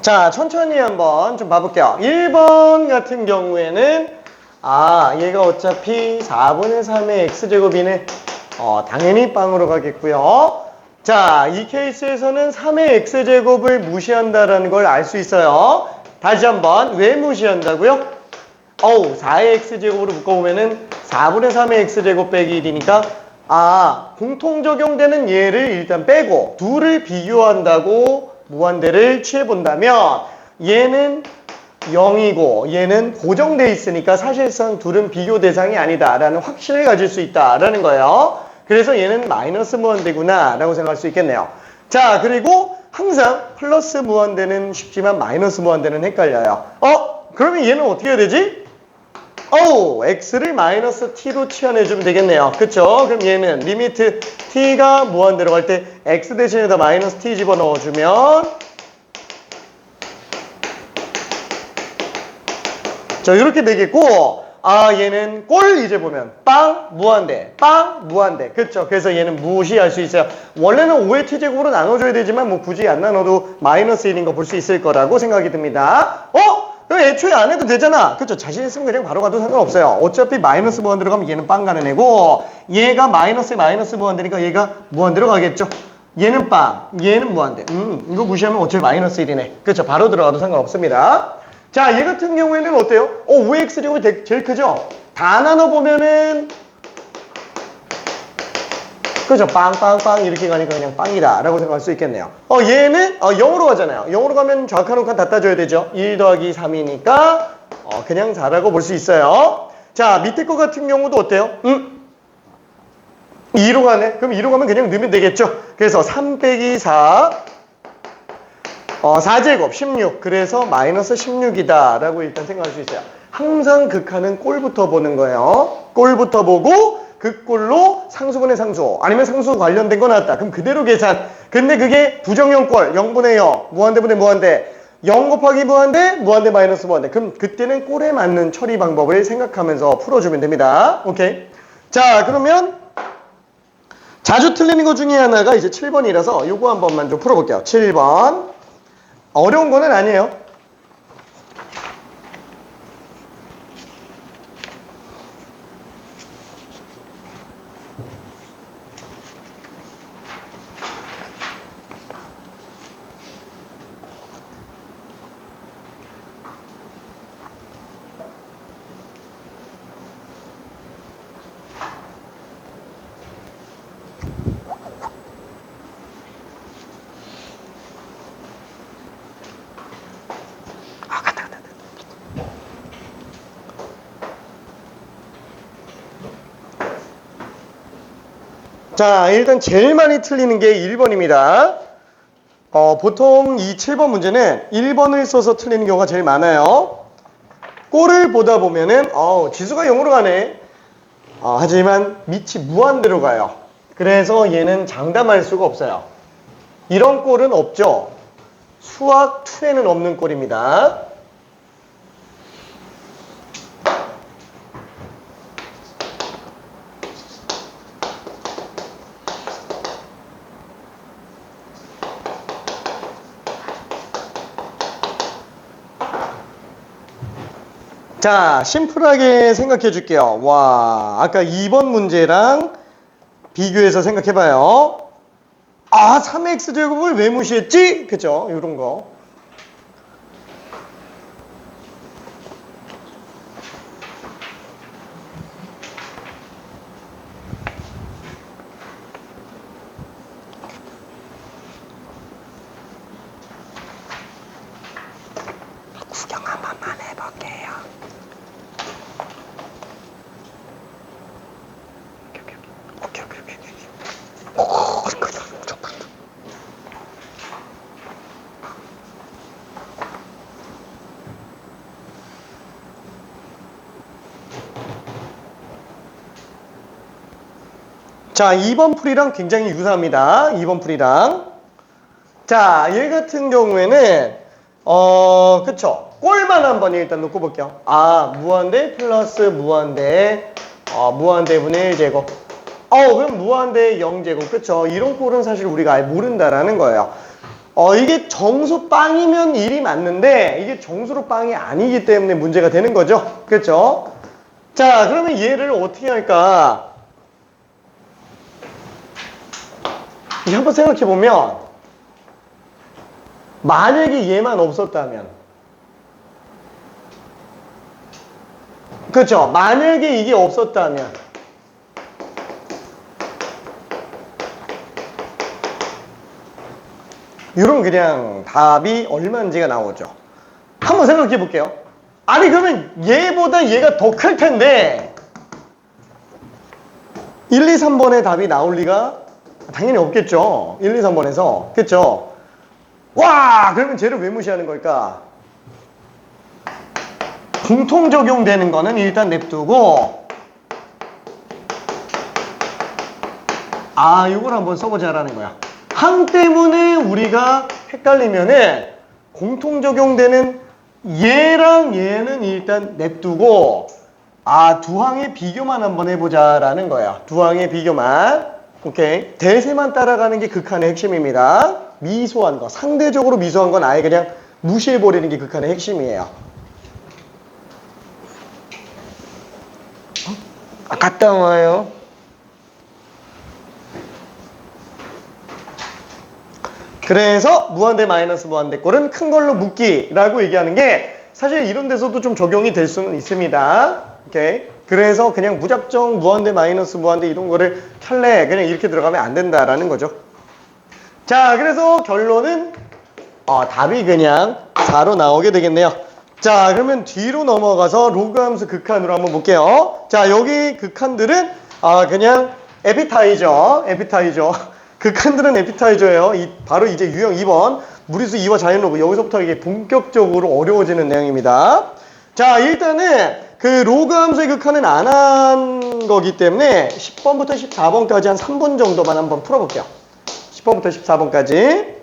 자, 천천히 한번 좀 봐볼게요. 1번 같은 경우에는 얘가 어차피 4분의 3의 x제곱이네. 당연히 빵으로 가겠고요. 자, 이 케이스에서는 3의 x제곱을 무시한다라는 걸 알 수 있어요. 다시 한번 왜 무시한다고요? 4의 x제곱으로 묶어보면은 4분의 3의 x제곱 빼기 1이니까 공통 적용되는 얘를 일단 빼고 둘을 비교한다고 무한대를 취해본다면 얘는 0이고 얘는 고정돼 있으니까 사실상 둘은 비교 대상이 아니다라는 확신을 가질 수 있다라는 거예요. 그래서 얘는 마이너스 무한대구나 라고 생각할 수 있겠네요. 자, 그리고 항상 플러스 무한대는 쉽지만 마이너스 무한대는 헷갈려요. 그러면 얘는 어떻게 해야 되지? x를 마이너스 t로 치환해주면 되겠네요. 그쵸? 그럼 얘는 리미트 t가 무한대로 갈 때 x 대신에다 마이너스 t 집어넣어주면 자, 이렇게 되겠고, 얘는 꼴 이제 보면 빵 무한대, 빵 무한대. 그쵸? 그래서 얘는 무시할 수 있어요. 원래는 5의 t제곱으로 나눠줘야 되지만 뭐 굳이 안 나눠도 마이너스 1인 거 볼 수 있을 거라고 생각이 듭니다. 그럼 애초에 안 해도 되잖아. 그쵸? 자신 있으면 그냥 바로 가도 상관없어요. 어차피 마이너스 무한대로 가면 얘는 빵 가는 애고, 얘가 마이너스 무한대니까 얘가 무한대로 가겠죠? 얘는 빵, 얘는 무한대. 이거 무시하면 어차피 마이너스 1이네. 그쵸? 바로 들어가도 상관없습니다. 자, 얘 같은 경우에는 어때요? 5x 제곱이 제일 크죠? 다 나눠보면은 그죠? 빵빵빵 이렇게 가니까 그냥 빵이다 라고 생각할 수 있겠네요. 얘는 0으로 가잖아요. 0으로 가면 좌칸 우칸 다 따져야 되죠. 1 더하기 3이니까 그냥 4라고 볼 수 있어요. 자, 밑에 거 같은 경우도 어때요? 2로 가네. 그럼 2로 가면 그냥 넣으면 되겠죠. 그래서 3 빼기 4 4제곱 16. 그래서 마이너스 16이다 라고 일단 생각할 수 있어요. 항상 극한은 꼴부터 보는 거예요. 꼴부터 보고 그 꼴로 상수분의 상수 아니면 상수 관련된 거 나왔다. 그럼 그대로 계산. 근데 그게 부정형 꼴 0분의 0 무한대분의 무한대 0 곱하기 무한대 무한대 마이너스 무한대. 그럼 그때는 꼴에 맞는 처리 방법을 생각하면서 풀어주면 됩니다. 오케이. 자, 그러면 자주 틀리는 것 중에 하나가 이제 7번이라서 요거 한 번만 좀 풀어볼게요. 7번. 어려운 거는 아니에요. 자, 일단 제일 많이 틀리는 게 1번입니다. 보통 이 7번 문제는 1번을 써서 틀리는 경우가 제일 많아요. 꼴을 보다 보면은 지수가 0으로 가네. 하지만 밑이 무한대로 가요. 그래서 얘는 장담할 수가 없어요. 이런 꼴은 없죠. 수학 2에는 없는 꼴입니다. 자, 심플하게 생각해 줄게요. 와, 아까 2번 문제랑 비교해서 생각해 봐요. 3x제곱을 왜 무시했지? 그죠? 이런 거. 구경 한 번만 해볼게요. 오케이. 자, 2번 풀이랑 굉장히 유사합니다. 2번 풀이랑. 자, 얘 같은 경우에는 그쵸. 꼴만 한번 일단 놓고 볼게요. 무한대 플러스 무한대 무한대분의 1제곱. 그럼 무한대 0제곱. 그쵸. 이런 꼴은 사실 우리가 아예 모른다라는 거예요. 이게 정수 빵이면 1이 맞는데 이게 정수로 빵이 아니기 때문에 문제가 되는 거죠. 그쵸. 자, 그러면 얘를 어떻게 할까? 한번 생각해 보면 만약에 얘만 없었다면 그렇죠. 만약에 이게 없었다면 이런 그냥 답이 얼마인지가 나오죠. 한번 생각해 볼게요. 아니 그러면 얘보다 얘가 더 클 텐데 1, 2, 3번의 답이 나올 리가 당연히 없겠죠. 1, 2, 3번에서. 그쵸? 와! 그러면 쟤를 왜 무시하는 걸까? 공통 적용되는 거는 일단 냅두고 이걸 한번 써보자라는 거야. 항 때문에 우리가 헷갈리면은 공통 적용되는 얘랑 얘는 일단 냅두고 두 항의 비교만 한번 해보자라는 거야. 두 항의 비교만. 오케이. 대세만 따라가는 게 극한의 핵심입니다. 미소한 거, 상대적으로 미소한 건 아예 그냥 무시해버리는 게 극한의 핵심이에요. 갔다 와요. 그래서 무한대 마이너스 무한대 꼴은 큰 걸로 묶기라고 얘기하는 게 사실 이런 데서도 좀 적용이 될 수는 있습니다. 오케이. 그래서 그냥 무작정 무한대 마이너스 무한대 이런 거를 켤래 그냥 이렇게 들어가면 안 된다라는 거죠. 자, 그래서 결론은 답이 그냥 4로 나오게 되겠네요. 자, 그러면 뒤로 넘어가서 로그 함수 극한으로 한번 볼게요. 자, 여기 극한들은 그냥 에피타이저. 극한들은 에피타이저예요. 바로 이제 유형 2번 무리수 2와 자연로그. 여기서부터 이게 본격적으로 어려워지는 내용입니다. 자, 일단은 그 로그 함수의 극한은 안 한 거기 때문에 10번부터 14번까지 한 3번 정도만 한번 풀어볼게요. 10번부터 14번까지.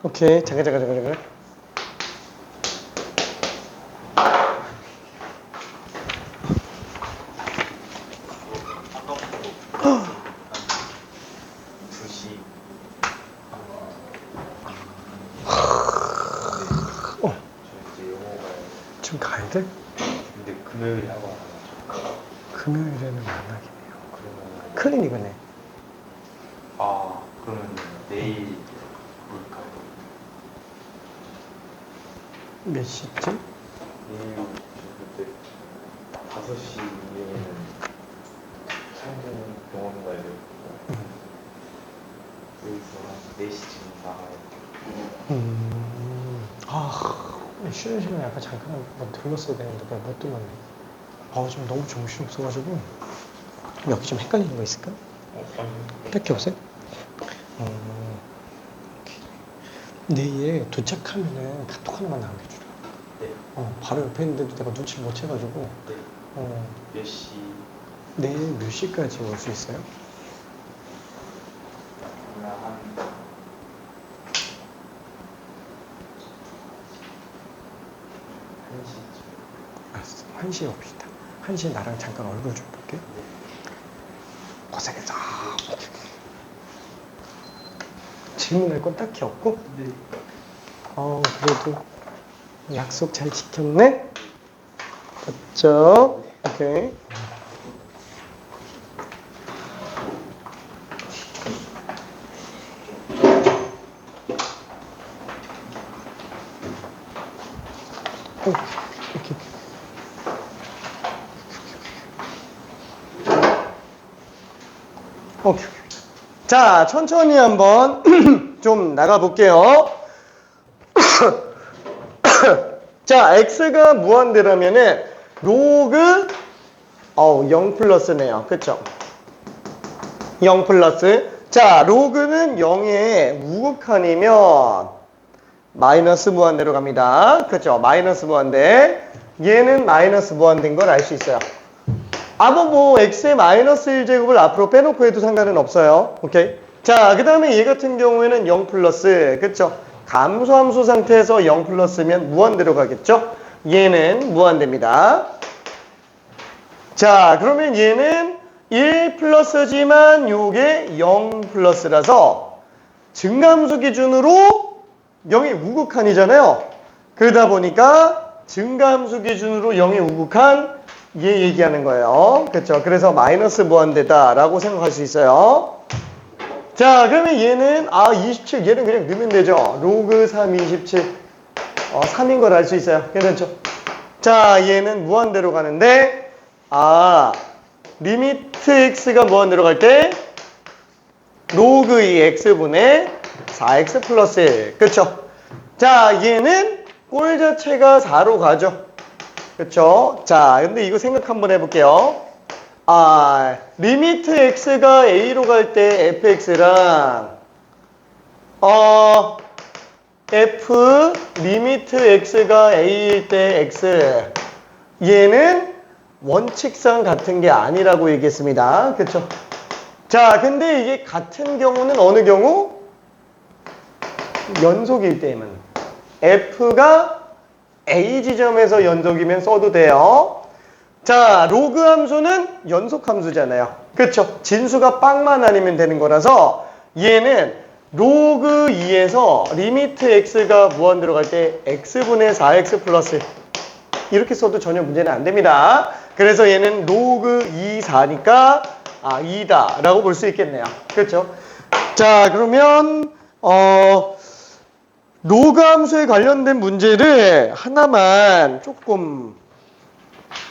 오케이. 잠깐. 지금 가야 돼? 근데 금요일에 하고 금요일에는 만나긴 해요. 클리닉은 해. 그러면 내일 볼까요? 몇 시쯤? 내일 그때 5시에는 창원 병원 가야 되고 여기서 한 4시쯤 나가요. 쉬는 시간에 약간 잠깐 한번 들렀어야 되는데 그냥 못 들렀네. 좀 너무 정신없어가지고 여기 좀 헷갈리는 거 있을까? 아니요. 딱히 없어요? 내일 도착하면은 카톡 하나만 남겨주라. 네. 바로 옆에 있는데도 내가 눈치를 못 채가지고. 네. 몇 시? 내일 몇 시까지 올 수 있어요? 한 1시쯤. 알았어. 1시에 옵시다. 1시에 나랑 잠깐 얼굴 좀 볼게. 고생했어. 질문할 건 딱히 없고? 네. 그래도 약속 잘 지켰네? 맞죠? 오케이. 이렇게. 오케이. 자, 천천히 한번 좀 나가볼게요. 자, x가 무한대라면은 로그 0 플러스네요. 그쵸? 0 플러스 자, 로그는 0의 우극한이면 마이너스 무한대로 갑니다. 그렇죠? 마이너스 무한대. 얘는 마이너스 무한대인 걸 알 수 있어요. 뭐 x의 마이너스 1제곱을 앞으로 빼놓고 해도 상관은 없어요. 오케이? 자, 그 다음에 얘 같은 경우에는 0 플러스. 그렇죠? 감소함수 상태에서 0 플러스면 무한대로 가겠죠? 얘는 무한대입니다. 자, 그러면 얘는 1 플러스지만 요게 0 플러스라서 증감수 기준으로 0의 우극한이잖아요. 그러다 보니까 증감수 기준으로 0의 우극한 얘 얘기하는 거예요. 그렇죠? 그래서 마이너스 무한대다라고 생각할 수 있어요. 자, 그러면 얘는 27 얘는 그냥 넣으면 되죠. 로그 3 27 3인 걸 알 수 있어요. 괜찮죠? 자, 얘는 무한대로 가는데 리미트 x가 무한대로 갈 때 로그 2x분의 4x 플러스 1. 그쵸? 자, 얘는 꼴 자체가 4로 가죠. 그쵸? 자, 근데 이거 생각 한번 해볼게요. 리미트 x가 a로 갈 때 fx랑 f 리미트 x가 a일 때 x 얘는 원칙상 같은 게 아니라고 얘기했습니다. 그쵸? 자, 근데 이게 같은 경우는 어느 경우? 연속일 때만. f가 a 지점에서 연속이면 써도 돼요. 자, 로그 함수는 연속 함수잖아요. 그쵸? 진수가 빵만 아니면 되는 거라서 얘는 로그 2에서 리미트 x가 무한대로 갈 때 x분의 4x 플러스 이렇게 써도 전혀 문제는 안 됩니다. 그래서 얘는 로그 2, 4니까 2다 라고 볼 수 있겠네요. 그렇죠? 자, 그러면 로그 함수에 관련된 문제를 하나만 조금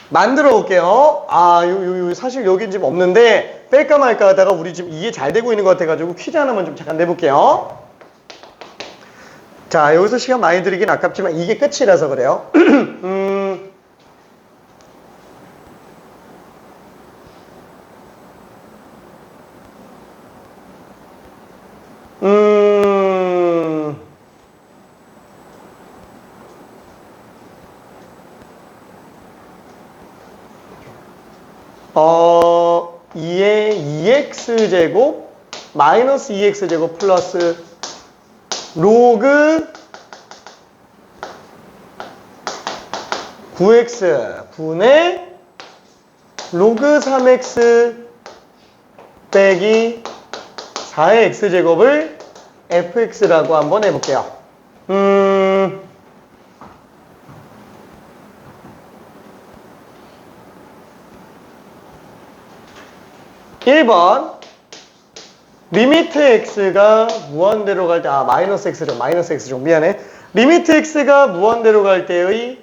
만들어 볼게요. 사실 여기 지금 없는데 뺄까 말까 하다가 우리 지금 이해 잘 되고 있는 것 같아가지고 퀴즈 하나만 좀 잠깐 내볼게요. 자, 여기서 시간 많이 들이긴 아깝지만 이게 끝이라서 그래요. 의 2x제곱 마이너스 2x제곱 플러스 로그 9x 분의 로그 3x 빼기 4의 x제곱을 fx라고 한번 해볼게요. 1번 리미트 x가 무한대로 갈 때 마이너스 x죠. 미안해. 리미트 x가 무한대로 갈 때의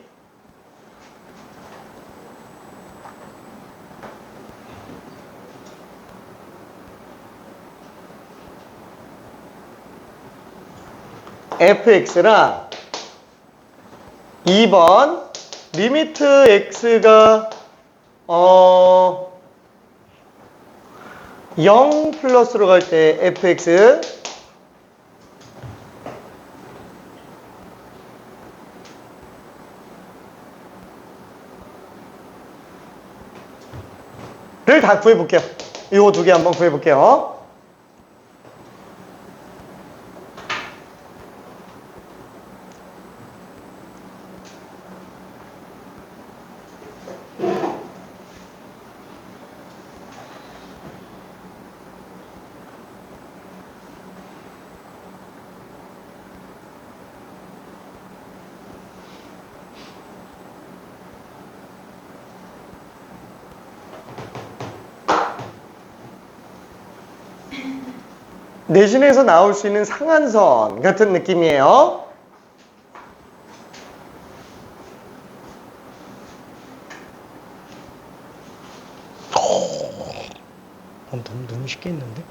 fx랑 2번 리미트 x가 0 플러스로 갈 때 fx 를 다 구해볼게요. 이거 두 개 한번 구해볼게요. 내신에서 나올 수 있는 상한선 같은 느낌이에요. 너무 쉽게 했는데?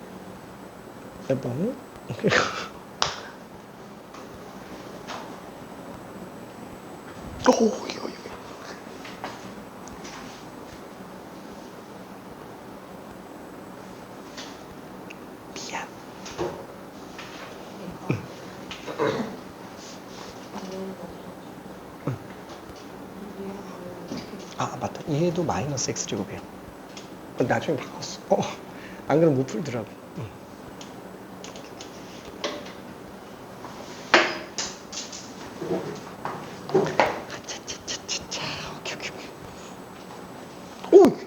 해보면? 이거. 미안. 얘도 마이너스 x제곱이에요. 나중에 바꿨어. 안 그러면 못 풀더라고. 차차차차차. 오케이.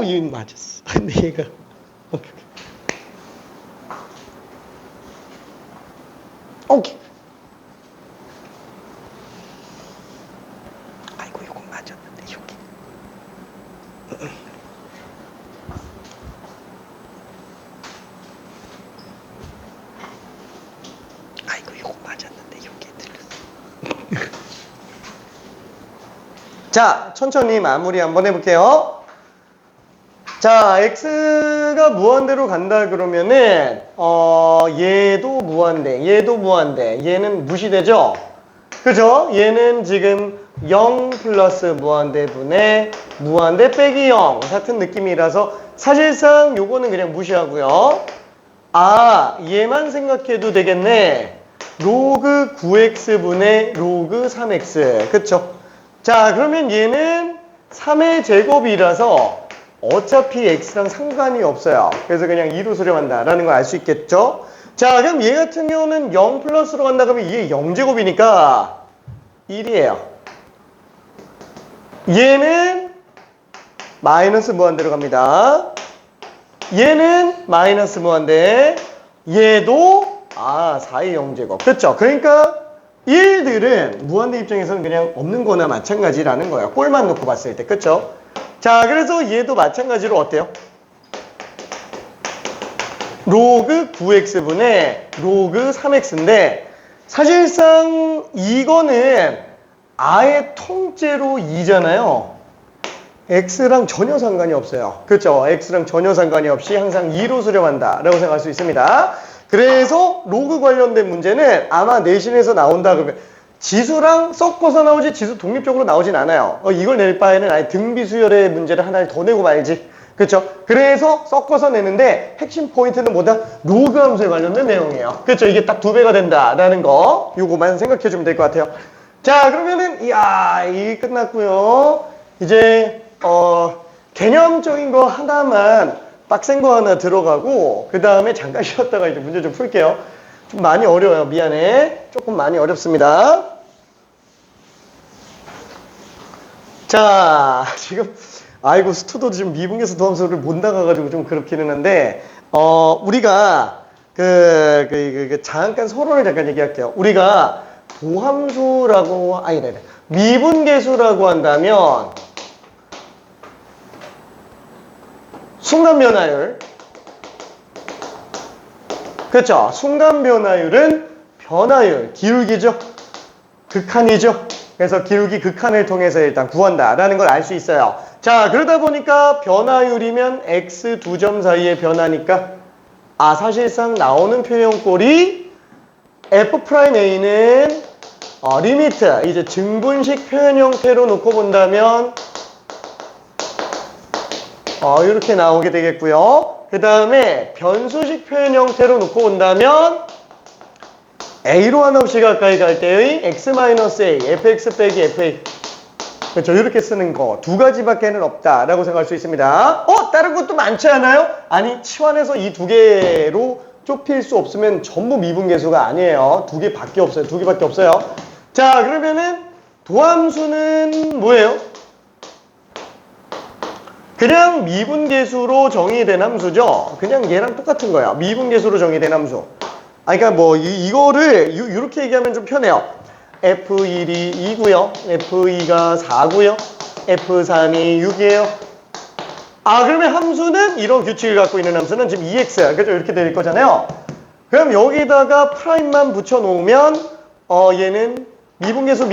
얘 맞았어. 근데 얘가 오케이. 아이고 이거 맞았는데 여기. 아이고 이거 맞았는데 여기 들렸어. 자, 천천히 마무리 한번 해볼게요. 자, x가 무한대로 간다 그러면은 얘도 무한대, 얘도 무한대, 얘는 무시되죠? 그죠? 얘는 지금 0 플러스 무한대분의 무한대 빼기 0 같은 느낌이라서 사실상 요거는 그냥 무시하고요. 아, 얘만 생각해도 되겠네. 로그 9x분의 로그 3x. 그쵸? 자, 그러면 얘는 3의 제곱이라서 어차피 x랑 상관이 없어요. 그래서 그냥 2로 수렴한다라는 걸 알 수 있겠죠? 자, 그럼 얘 같은 경우는 0 플러스로 간다 그러면 얘 0제곱이니까 1이에요. 얘는 마이너스 무한대로 갑니다. 얘는 마이너스 무한대. 얘도 4의 0제곱. 그렇죠? 그러니까 1들은 무한대 입장에서는 그냥 없는 거나 마찬가지라는 거예요. 꼴만 놓고 봤을 때. 그렇죠? 자, 그래서 얘도 마찬가지로 어때요? 로그 9x분의 로그 3x인데 사실상 이거는 아예 통째로 2잖아요. x랑 전혀 상관이 없어요. 그렇죠? x랑 전혀 상관이 없이 항상 2로 수렴한다 라고 생각할 수 있습니다. 그래서 로그 관련된 문제는 아마 내신에서 나온다 그러면 지수랑 섞어서 나오지 지수 독립적으로 나오진 않아요. 이걸 낼 바에는 아예 등비수열의 문제를 하나를 더 내고 말지. 그렇죠? 그래서 섞어서 내는데 핵심 포인트는 뭐다? 로그 함수에 관련된 내용이에요. 그렇죠? 이게 딱 2배가 된다라는 거 요거만 생각해 주면 될 것 같아요. 자, 그러면은 이게 끝났고요. 이제 개념적인 거 하나만 빡센 거 하나 들어가고 그 다음에 잠깐 쉬었다가 이제 문제 좀 풀게요. 좀 많이 어려워요. 미안해. 조금 많이 어렵습니다. 자, 지금 아이고 스투도 지금 미분계수 도함수를 못 나가가지고 좀 그렇기는 한데 우리가 잠깐 서론을 잠깐 얘기할게요. 우리가 도함수라고 미분계수라고 한다면 순간 변화율. 그렇죠? 순간 변화율은 변화율, 기울기죠. 극한이죠. 그래서 기울기 극한을 통해서 일단 구한다라는 걸 알 수 있어요. 자, 그러다 보니까 변화율이면 x 두 점 사이의 변화니까 사실상 나오는 표현꼴이 f'a는 리미트, 이제 증분식 표현 형태로 놓고 본다면 이렇게 나오게 되겠고요. 그 다음에 변수식 표현 형태로 놓고 본다면 a로 한없이 가까이 갈 때의 x-a, fx 빼기 fa. 그렇죠? 이렇게 쓰는 거 두 가지밖에는 없다라고 생각할 수 있습니다. 다른 것도 많지 않아요? 아니, 치환해서 이 두 개로 좁힐 수 없으면 전부 미분계수가 아니에요. 두 개밖에 없어요. 두 개밖에 없어요. 자, 그러면은 도함수는 뭐예요? 그냥 미분계수로 정의된 함수죠. 그냥 얘랑 똑같은 거야. 미분계수로 정의된 함수. 그러니까 뭐 이거를 이렇게 얘기하면 좀 편해요. F1이 2고요. F2가 4고요. F3이 6이에요. 그러면 함수는 이런 규칙을 갖고 있는 함수는 지금 2x. 그죠? 이렇게 될 거잖아요. 그럼 여기다가 프라임만 붙여놓으면 얘는 미분계수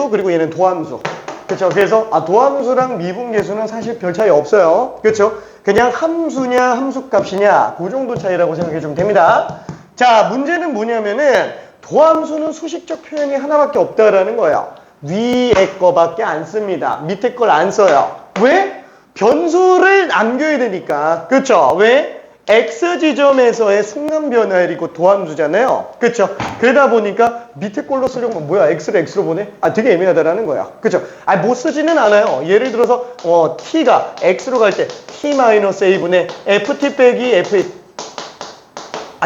그리고 얘는 도함수. 그렇죠? 그래서 도함수랑 미분계수는 사실 별 차이 없어요. 그렇죠? 그냥 함수냐 함수값이냐 그 정도 차이라고 생각해 주면 됩니다. 자, 문제는 뭐냐면은 도함수는 수식적 표현이 하나밖에 없다라는 거예요. 위에 거밖에 안 씁니다. 밑에 걸 안 써요. 왜? 변수를 남겨야 되니까. 그렇죠? 왜? x 지점에서의 순간 변화이고 도함수잖아요. 그쵸? 그러다 보니까 밑에 걸로 쓰려면 뭐야? x를 x로 보내? 아, 되게 애매하다라는 거야. 그쵸? 아, 못 쓰지는 않아요. 예를 들어서 t가 x로 갈 때 t-a분의 ft 빼기 f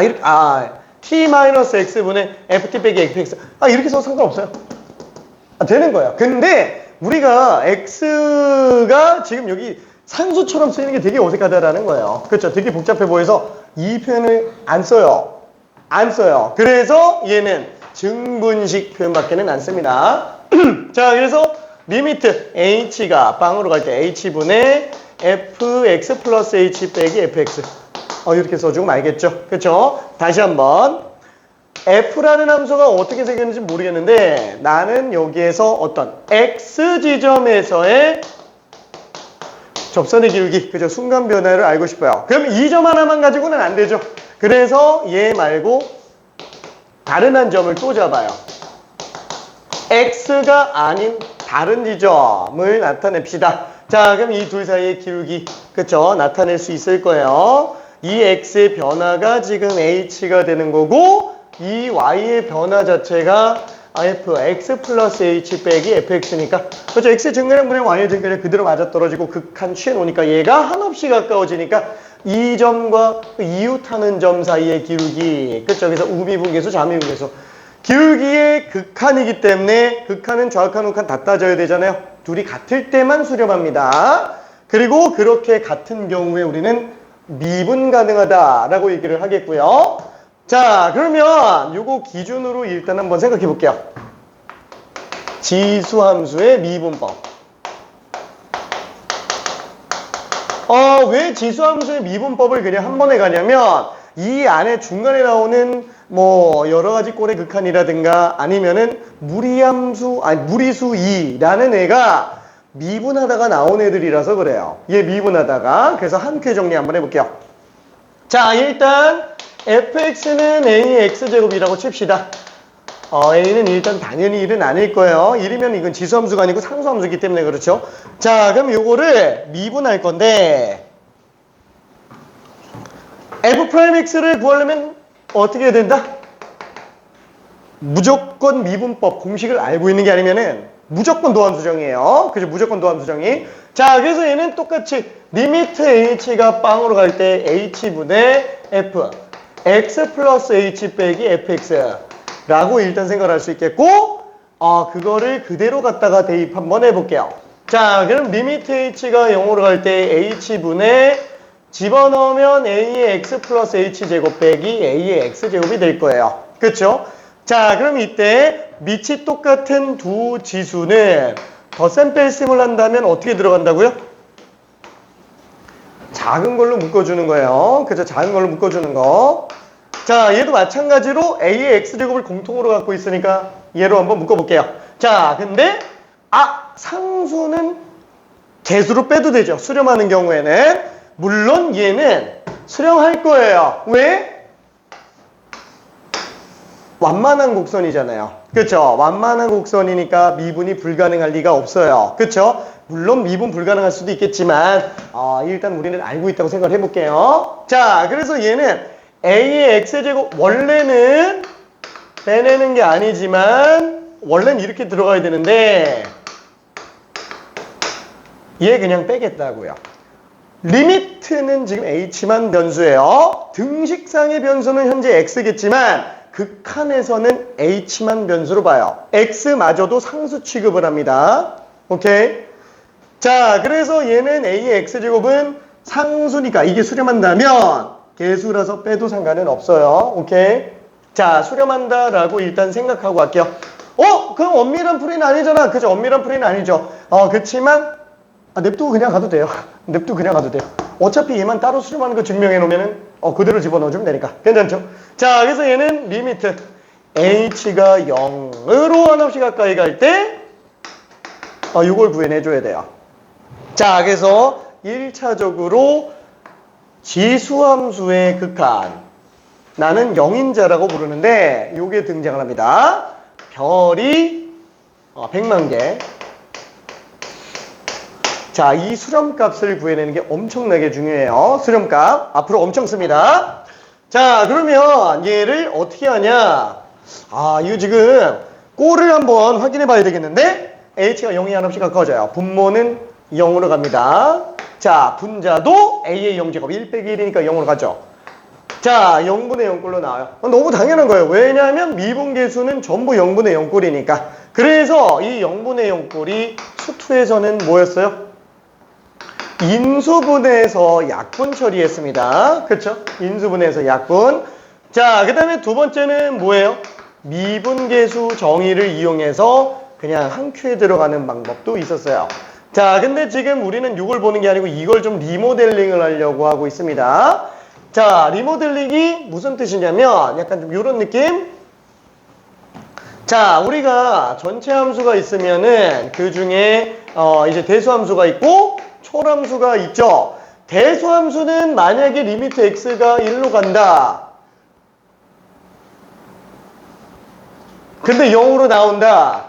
이렇게 t-x분의 ft 빼기 fx 이렇게 써도 상관없어요. 되는 거야. 근데 우리가 x가 지금 여기 상수처럼 쓰이는 게 되게 어색하다라는 거예요. 그렇죠? 되게 복잡해 보여서 이 표현을 안 써요. 안 써요. 그래서 얘는 증분식 표현밖에는 안 씁니다. 자, 그래서 리미트 h가 빵으로 갈 때 h분의 fx 플러스 h 빼기 fx 이렇게 써주면 알겠죠? 그렇죠? 다시 한번 f라는 함수가 어떻게 생겼는지 모르겠는데 나는 여기에서 어떤 x 지점에서의 접선의 기울기, 그죠? 순간 변화를 알고 싶어요. 그럼 이 점 하나만 가지고는 안 되죠. 그래서 얘 말고 다른 한 점을 또 잡아요. x가 아닌 다른 지점을 나타냅시다. 자, 그럼 이 둘 사이의 기울기, 그쵸? 나타낼 수 있을 거예요. 이 x의 변화가 지금 h가 되는 거고 이 y의 변화 자체가 x 플러스 h 빼기 fx니까 그렇죠. x의 증가량분의 y의 증가량 그대로 맞아떨어지고 극한 취해놓으니까 얘가 한없이 가까워지니까 이 점과 이웃하는 점 사이의 기울기 그렇죠. 그래서 우미분계수 자미분계수 기울기의 극한이기 때문에 극한은 좌극한 우극한 다 따져야 되잖아요. 둘이 같을 때만 수렴합니다. 그리고 그렇게 같은 경우에 우리는 미분 가능하다라고 얘기를 하겠고요. 자, 그러면 요거 기준으로 일단 한번 생각해 볼게요. 지수함수의 미분법. 왜 지수함수의 미분법을 그냥 한 번에 가냐면 이 안에 중간에 나오는 뭐 여러 가지 꼴의 극한이라든가 아니면은 무리수 2라는 애가 미분하다가 나온 애들이라서 그래요. 얘 미분하다가. 그래서 한 큐 정리 한번 해볼게요. 자, 일단 fx는 a의 x제곱이라고 칩시다. a는 일단 당연히 1은 아닐 거예요. 1이면 이건 지수함수가 아니고 상수함수이기 때문에 그렇죠. 자, 그럼 요거를 미분할 건데 f'x를 구하려면 어떻게 해야 된다? 무조건 미분법 공식을 알고 있는 게 아니면은 무조건 도함수정이에요. 그죠? 무조건 도함수정이. 자, 그래서 얘는 똑같이 리미트 h가 빵으로 갈 때 h분의 f x 플러스 h 빼기 fx 라고 일단 생각할 수 있겠고 그거를 그대로 갖다가 대입 한번 해볼게요. 자, 그럼 리미트 h가 0으로 갈 때 h분의 집어넣으면 a의 x 플러스 h제곱 빼기 a의 x제곱이 될 거예요. 그쵸? 자, 그럼 이때 밑이 똑같은 두 지수는 덧셈 뺄셈을 한다면 어떻게 들어간다고요? 작은 걸로 묶어주는 거예요. 그죠? 작은 걸로 묶어주는 거. 자, 얘도 마찬가지로 a의 x제곱을 공통으로 갖고 있으니까 얘로 한번 묶어볼게요. 자, 근데 상수는 개수로 빼도 되죠. 수렴하는 경우에는. 물론 얘는 수렴할 거예요. 왜? 완만한 곡선이잖아요. 그쵸? 완만한 곡선이니까 미분이 불가능할 리가 없어요. 그쵸? 물론 미분 불가능할 수도 있겠지만 일단 우리는 알고 있다고 생각을 해볼게요. 자, 그래서 얘는 a의 x제곱 원래는 빼내는 게 아니지만 원래는 이렇게 들어가야 되는데 얘 그냥 빼겠다고요. 리미트는 지금 h만 변수예요. 등식상의 변수는 현재 x겠지만 극한에서는 h만 변수로 봐요. x마저도 상수 취급을 합니다. 오케이? 자, 그래서 얘는 a의 x제곱은 상수니까 이게 수렴한다면 개수라서 빼도 상관은 없어요. 오케이? 자, 수렴한다라고 일단 생각하고 갈게요. 그럼 엄밀한 풀이는 아니잖아. 그죠? 엄밀한 풀이는 아니죠. 그렇지만 냅두고 그냥 가도 돼요. 냅두고 그냥 가도 돼요. 어차피 얘만 따로 수렴하는 거 증명해 놓으면은 그대로 집어넣어주면 되니까. 괜찮죠? 자, 그래서 얘는 리미트 h가 0으로 한없이 가까이 갈 때 이걸 구해내줘야 돼요. 자, 그래서 1차적으로 지수함수의 극한 나는 0인자라고 부르는데 요게 등장을 합니다. 별이 100만 개 자, 이 수렴값을 구해내는 게 엄청나게 중요해요. 수렴값. 앞으로 엄청 씁니다. 자, 그러면 얘를 어떻게 하냐? 아, 이거 지금 꼴을 한번 확인해 봐야 되겠는데? h가 0이 한없이 가까워져요. 분모는 0으로 갑니다. 자, 분자도 a의 0제곱 1 빼기 1이니까 0으로 가죠. 자, 0분의 0꼴로 나와요. 너무 당연한 거예요. 왜냐하면 미분계수는 전부 0분의 0꼴이니까. 그래서 이 0분의 0꼴이 수투에서는 뭐였어요? 인수분해에서 약분 처리했습니다. 그렇죠? 인수분해에서 약분. 자, 그 다음에 두 번째는 뭐예요? 미분계수 정의를 이용해서 그냥 한 큐에 들어가는 방법도 있었어요. 자, 근데 지금 우리는 이걸 보는 게 아니고 이걸 좀 리모델링을 하려고 하고 있습니다. 자, 리모델링이 무슨 뜻이냐면 약간 좀 이런 느낌? 자, 우리가 전체 함수가 있으면은 그 중에 이제 대수함수가 있고 초람수가 있죠. 대수함수는 만약에 리미트 x가 1로 간다. 근데 0으로 나온다.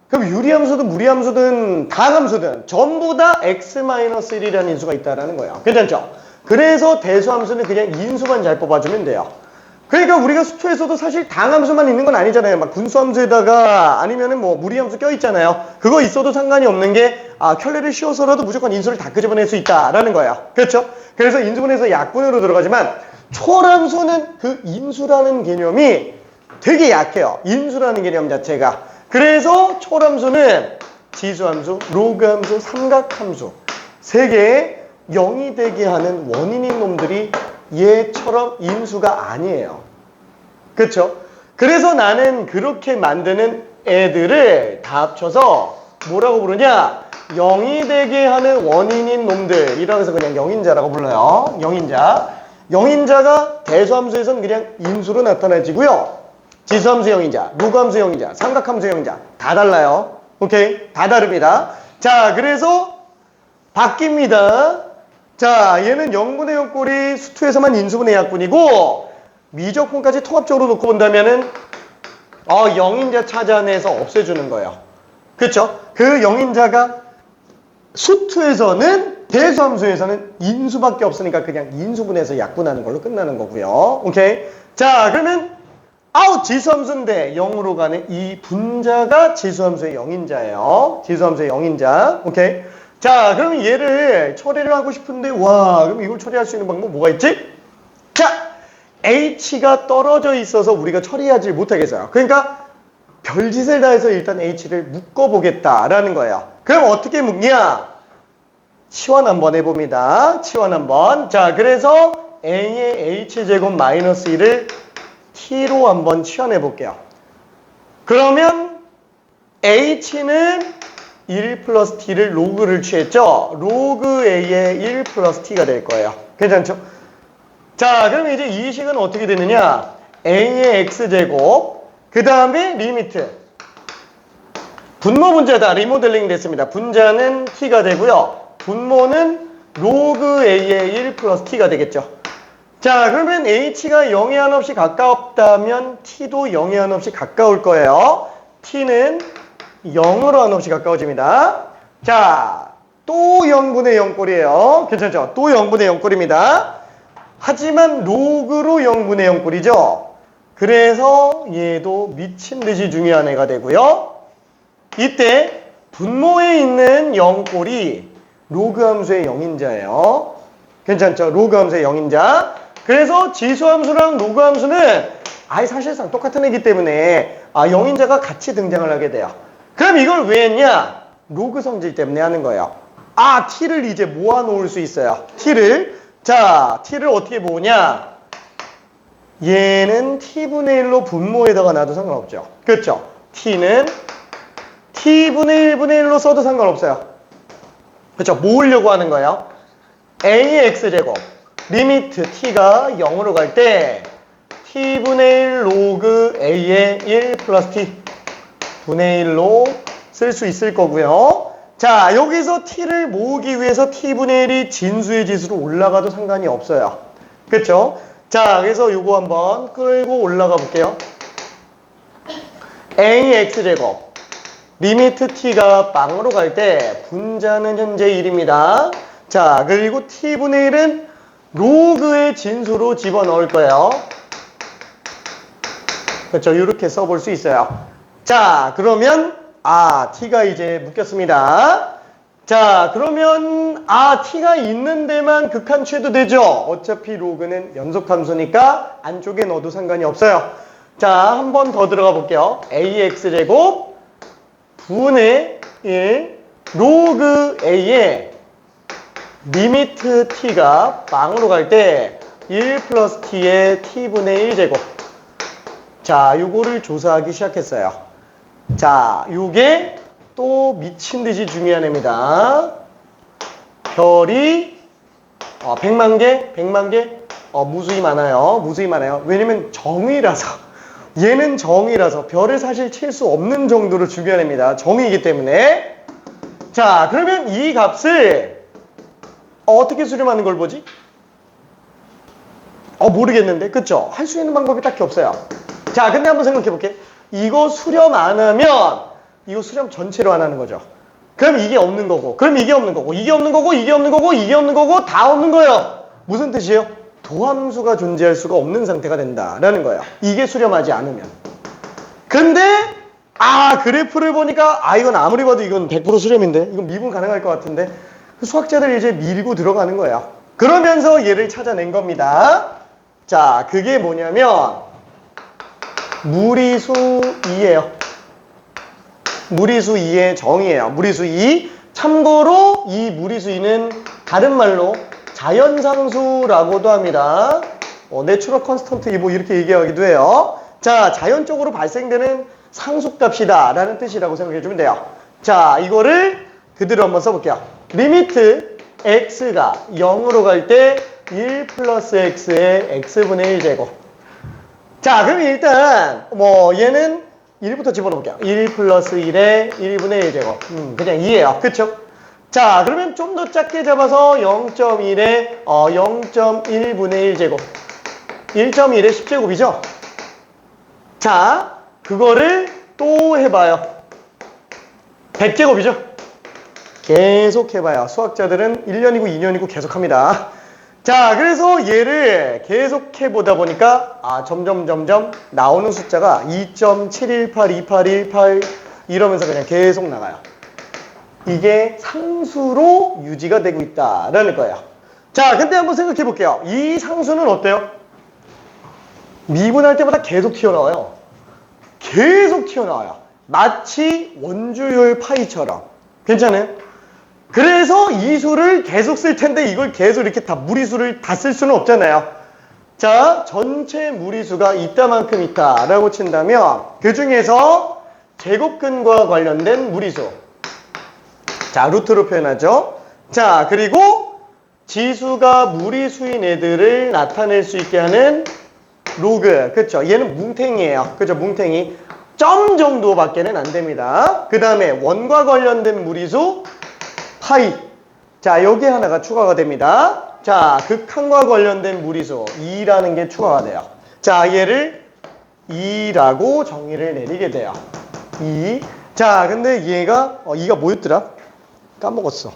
그럼 유리함수든 무리함수든 다함수든 전부 다 x-1이라는 인수가 있다라는 거예요. 괜찮죠? 그래서 대수함수는 그냥 인수만 잘 뽑아주면 돼요. 그러니까 우리가 수투에서도 사실 당함수만 있는 건 아니잖아요. 막 군수함수에다가 아니면은 뭐 무리함수 껴있잖아요. 그거 있어도 상관이 없는 게 켤레를 씌워서라도 무조건 인수를 다 끄집어낼 수 있다라는 거예요. 그렇죠? 그래서 인수분해서 약분으로 들어가지만 초람수는 그 인수라는 개념이 되게 약해요. 인수라는 개념 자체가. 그래서 초람수는 지수함수, 로그함수, 삼각함수 세 개의 0이 되게 하는 원인인 놈들이 얘처럼 인수가 아니에요. 그렇죠? 그래서 나는 그렇게 만드는 애들을 다 합쳐서 뭐라고 부르냐? 0이 되게 하는 원인인 놈들. 이라고 해서 그냥 영인자라고 불러요. 영인자. 영인자가 대수함수에서는 그냥 인수로 나타나지고요. 지수함수 영인자, 로그함수 영인자, 삼각함수 영인자 다 달라요. 오케이? 다 다릅니다. 자, 그래서 바뀝니다. 자, 얘는 0분의 0꼴이 수투에서만 인수분해 약분이고 미적분까지 통합적으로 놓고 본다면은 0인자 찾아내서 없애주는 거예요. 그렇죠? 그 0인자가 수투에서는 대수함수에서는 인수밖에 없으니까 그냥 인수분해서 약분하는 걸로 끝나는 거고요. 오케이? 자, 그러면 지수함수인데 0으로 가는 이 분자가 지수함수의 0인자예요. 지수함수의 0인자. 오케이? 자, 그럼 얘를 처리를 하고 싶은데 그럼 이걸 처리할 수 있는 방법 뭐가 있지? 자, h가 떨어져 있어서 우리가 처리하지 못하겠어요. 그러니까 별짓을 다 해서 일단 h를 묶어보겠다라는 거예요. 그럼 어떻게 묶냐? 치환 한번 해봅니다. 치환 한번. 자, 그래서 a의 h제곱 마이너스 1을 t로 한번 치환해 볼게요. 그러면 h는 1 플러스 t를 로그를 취했죠? 로그 a의 1 플러스 t가 될 거예요. 괜찮죠? 자, 그럼 이제 이 식은 어떻게 되느냐? a의 x제곱 그 다음에 리미트 분모 분자다. 리모델링 됐습니다. 분자는 t가 되고요. 분모는 로그 a의 1 플러스 t가 되겠죠. 자, 그러면 h가 0에 한없이 가깝다면 t도 0에 한없이 가까울 거예요. t는 0으로 한없이 가까워집니다. 자, 또 0분의 0꼴이에요. 괜찮죠? 또 0분의 0꼴입니다. 하지만 로그로 0분의 0꼴이죠. 그래서 얘도 미친 듯이 중요한 애가 되고요. 이때 분모에 있는 0꼴이 로그 함수의 0인자예요. 괜찮죠? 로그 함수의 0인자. 그래서 지수함수랑 로그 함수는 사실상 똑같은 애기 때문에 0인자가 같이 등장을 하게 돼요. 그럼 이걸 왜 했냐? 로그 성질 때문에 하는 거예요. t를 이제 모아 놓을 수 있어요. t를. 자, t를 어떻게 모으냐? 얘는 t분의 1로 분모에다가 놔도 상관없죠. 그렇죠? t는 t분의 1분의 1로 써도 상관없어요. 그렇죠? 모으려고 하는 거예요. a의 x제곱 리미트 t가 0으로 갈 때 t분의 1 로그 a의 1 플러스 t 분의 1로 쓸 수 있을 거고요. 자, 여기서 t를 모으기 위해서 t분의 1이 진수의 지수로 올라가도 상관이 없어요. 그렇죠? 자, 그래서 요거 한번 끌고 올라가 볼게요. a의 x제곱 리미트 t가 빵으로 갈 때 분자는 현재 1입니다. 자, 그리고 t분의 1은 로그의 진수로 집어넣을 거예요. 그렇죠. 이렇게 써볼 수 있어요. 자, 그러면 t가 이제 묶였습니다. 자, 그러면 t가 있는 데만 극한취해도 되죠. 어차피 로그는 연속함수니까 안쪽에 넣어도 상관이 없어요. 자, 한 번 더 들어가 볼게요. ax제곱 분의 1 로그 a의 리미트 t가 빵으로 갈 때 1 플러스 t의 t분의 1제곱. 자, 요거를 조사하기 시작했어요. 자, 요게 또 미친 듯이 중요한 애입니다. 별이 100만 개, 100만 개 무수히 많아요. 무수히 많아요. 왜냐면 정의라서. 얘는 정의라서 별을 사실 칠 수 없는 정도로 중요한 애입니다. 정의이기 때문에. 자, 그러면 이 값을 어떻게 수렴하는 걸 보지? 모르겠는데. 그쵸? 할 수 있는 방법이 딱히 없어요. 자, 근데 한번 생각해 볼게. 이거 수렴 안 하면 이거 수렴 전체로 안 하는 거죠. 그럼 이게 없는 거고, 그럼 이게 없는 거고, 이게 없는 거고, 이게 없는 거고, 이게 없는 거고, 다 없는 거예요. 무슨 뜻이에요? 도함수가 존재할 수가 없는 상태가 된다라는 거예요. 이게 수렴하지 않으면. 근데 그래프를 보니까 이건 아무리 봐도 이건 100% 수렴인데, 이건 미분 가능할 것 같은데, 수학자들이 이제 밀고 들어가는 거예요. 그러면서 얘를 찾아낸 겁니다. 자, 그게 뭐냐면 무리수 2예요. 무리수 2의 정의예요. 무리수 2. 참고로 이 무리수 2는 다른 말로 자연상수라고도 합니다. 내추럴 컨스턴트 뭐 이렇게 얘기하기도 해요. 자, 자연적으로 발생되는 상수값이다 라는 뜻이라고 생각해 주면 돼요. 자, 이거를 그대로 한번 써볼게요. 리미트 x가 0으로 갈 때 1 플러스 x의 x분의 1제곱. 자, 그럼 일단 얘는 1부터 집어넣을게요. 1 플러스 1의 1분의 1제곱. 그냥 2예요. 그쵸? 자, 그러면 좀 더 작게 잡아서 0.1의 0.1분의 1제곱. 1.1의 10제곱이죠? 자, 그거를 또 해봐요. 100제곱이죠? 계속 해봐요. 수학자들은 1년이고 2년이고 계속 합니다. 자, 그래서 얘를 계속 해보다 보니까 점점 나오는 숫자가 2.7182818 이러면서 그냥 계속 나가요. 이게 상수로 유지가 되고 있다라는 거예요. 자, 근데 한번 생각해 볼게요. 이 상수는 어때요? 미분할 때마다 계속 튀어나와요. 계속 튀어나와요. 마치 원주율 파이처럼. 괜찮아요? 그래서 이 수를 계속 쓸 텐데 이걸 계속 이렇게 다 무리수를 다 쓸 수는 없잖아요. 자, 전체 무리수가 이따만큼 있다라고 친다면 그 중에서 제곱근과 관련된 무리수. 자, 루트로 표현하죠. 자, 그리고 지수가 무리수인 애들을 나타낼 수 있게 하는 로그. 그쵸? 얘는 뭉탱이에요. 그죠? 뭉탱이. 점 정도밖에는 안 됩니다. 그 다음에 원과 관련된 무리수 파이. 자, 여기 하나가 추가가 됩니다. 자, 극한과 관련된 무리수 2라는 게 추가가 돼요. 자, 얘를 2라고 정의를 내리게 돼요. 2. 자, 근데 얘가 2가 뭐였더라? 까먹었어.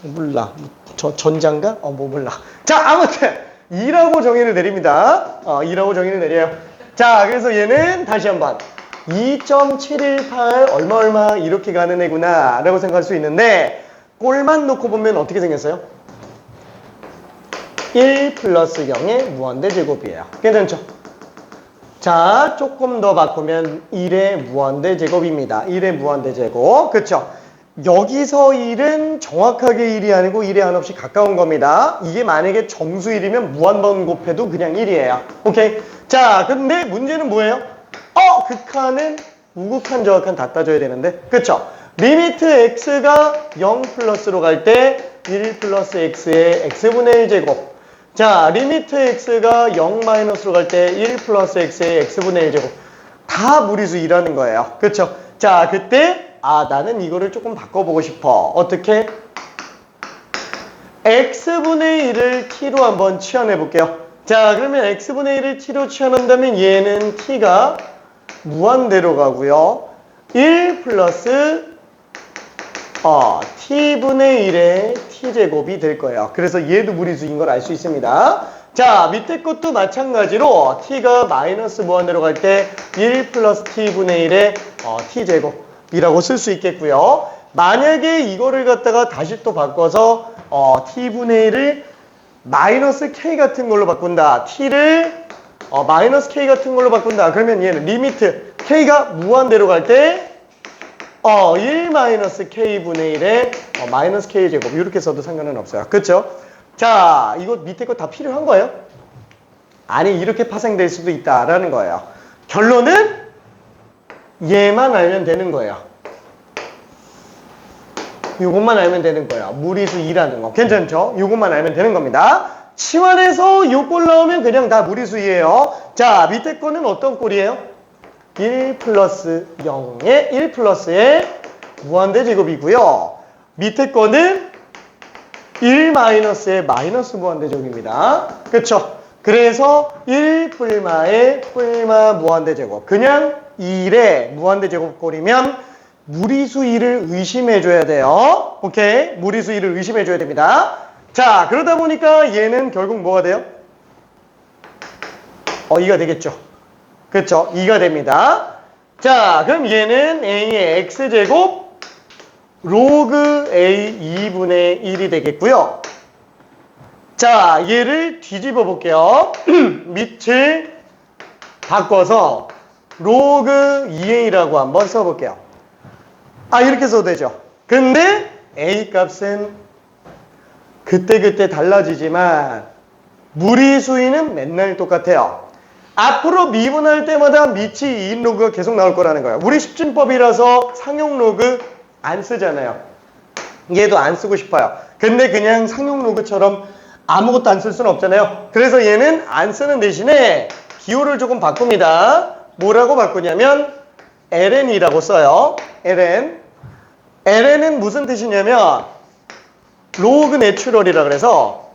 몰라. 전자인가? 몰라. 자, 아무튼 2라고 정의를 내립니다. 2라고 정의를 내려요. 자, 그래서 얘는 다시 한번 2.718 얼마 이렇게 가는 애구나 라고 생각할 수 있는데 꼴만 놓고 보면 어떻게 생겼어요? 1 플러스 0의 무한대 제곱이에요. 괜찮죠? 자, 조금 더 바꾸면 1의 무한대 제곱입니다. 1의 무한대 제곱. 그쵸? 여기서 1은 정확하게 1이 아니고 1에 한없이 가까운 겁니다. 이게 만약에 정수 1이면 무한번 곱해도 그냥 1이에요. 오케이? 자, 근데 문제는 뭐예요? 극한은 우극한 저극한 다 따져야 되는데. 그쵸? 리미트 x가 0 플러스로 갈 때 1 플러스 x의 x분의 1제곱. 자, 리미트 x가 0 마이너스로 갈 때 1 플러스 x의 x분의 1제곱. 다 무리수 2라는 거예요. 그쵸? 자, 그때 나는 이거를 조금 바꿔보고 싶어. 어떻게? x분의 1을 t로 한번 치환해 볼게요. 자, 그러면 x분의 1을 t로 치환한다면 얘는 t가 무한대로 가고요. 1 플러스 t분의 1의 t제곱이 될 거예요. 그래서 얘도 무리수인 걸 알 수 있습니다. 자, 밑에 것도 마찬가지로 t가 마이너스 무한대로 갈 때 1 플러스 t분의 1의 t제곱이라고 쓸 수 있겠고요. 만약에 이거를 갖다가 다시 또 바꿔서 t분의 1을 마이너스 k 같은 걸로 바꾼다. t를 마이너스 k 같은 걸로 바꾼다. 그러면 얘는 리미트 k가 무한대로 갈 때 1 마이너스 k분의 1의 마이너스 k제곱 이렇게 써도 상관은 없어요. 그렇죠? 자, 이거 밑에 거 다 필요한 거예요? 아니, 이렇게 파생될 수도 있다라는 거예요. 결론은 얘만 알면 되는 거예요. 이것만 알면 되는 거예요. 무리수 2라는 거. 괜찮죠? 이것만 알면 되는 겁니다. 치환해서 요꼴 나오면 그냥 다 무리수예요. 자, 밑에 거는 어떤 꼴이에요? 1 플러스 0의 1 플러스의 무한대 제곱이고요. 밑에 거는 1 마이너스의 마이너스 무한대 제곱입니다. 그렇죠? 그래서 1 뿔마의 뿔마 무한대 제곱. 그냥 1의 무한대 제곱 꼴이면 무리수 2를 의심해줘야 돼요. 오케이? 무리수 2를 의심해줘야 됩니다. 자, 그러다 보니까 얘는 결국 뭐가 돼요? 2가 되겠죠. 그렇죠? 2가 됩니다. 자, 그럼 얘는 a의 x제곱 로그 a 2분의 1이 되겠고요. 자, 얘를 뒤집어 볼게요. 밑을 바꿔서 로그 2a라고 한번 써볼게요. 이렇게 써도 되죠. 근데 a 값은 그때그때 달라지지만 무리수위는 맨날 똑같아요. 앞으로 미분할 때마다 밑이 2인 로그가 계속 나올 거라는 거예요. 우리 십진법이라서 상용 로그 안 쓰잖아요. 얘도 안 쓰고 싶어요. 근데 그냥 상용 로그처럼 아무것도 안 쓸 수는 없잖아요. 그래서 얘는 안 쓰는 대신에 기호를 조금 바꿉니다. 뭐라고 바꾸냐면 ln이라고 써요. ln. ln은 무슨 뜻이냐면 로그 내추럴이라 그래서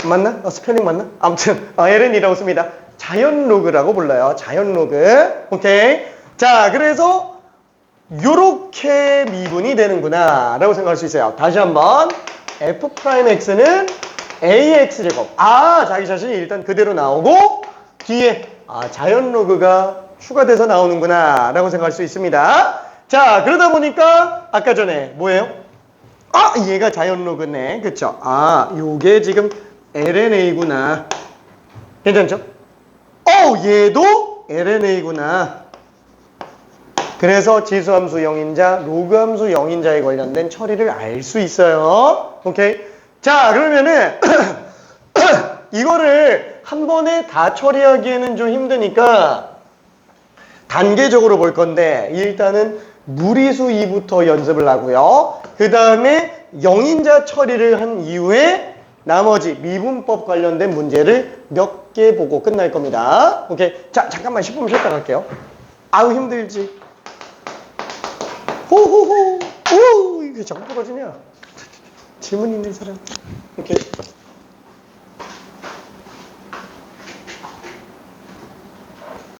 맞나? 스펠링 맞나? 아무튼 ln이라고 씁니다. 자연 로그라고 불러요. 자연 로그. 오케이. 자, 그래서 요렇게 미분이 되는구나 라고 생각할 수 있어요. 다시 한번 f'x는 ax제곱. 자기 자신이 일단 그대로 나오고 뒤에 자연 로그가 추가돼서 나오는구나 라고 생각할 수 있습니다. 자, 그러다 보니까 아까 전에 뭐예요? 얘가 자연 로그네. 그쵸? 요게 지금 lna구나. 괜찮죠? 얘도 lna구나. 그래서 지수함수 0인자, 로그함수 0인자에 관련된 처리를 알 수 있어요. 오케이? 자, 그러면은 이거를 한 번에 다 처리하기에는 좀 힘드니까 단계적으로 볼 건데 일단은 무리수 2부터 연습을 하고요. 그 다음에 0인자 처리를 한 이후에 나머지 미분법 관련된 문제를 몇 개 보고 끝날 겁니다. 오케이? 자, 잠깐만 10분 쉬었다 갈게요. 힘들지? 호호호. 이게 자꾸 부러지냐? 질문 있는 사람. 오케이.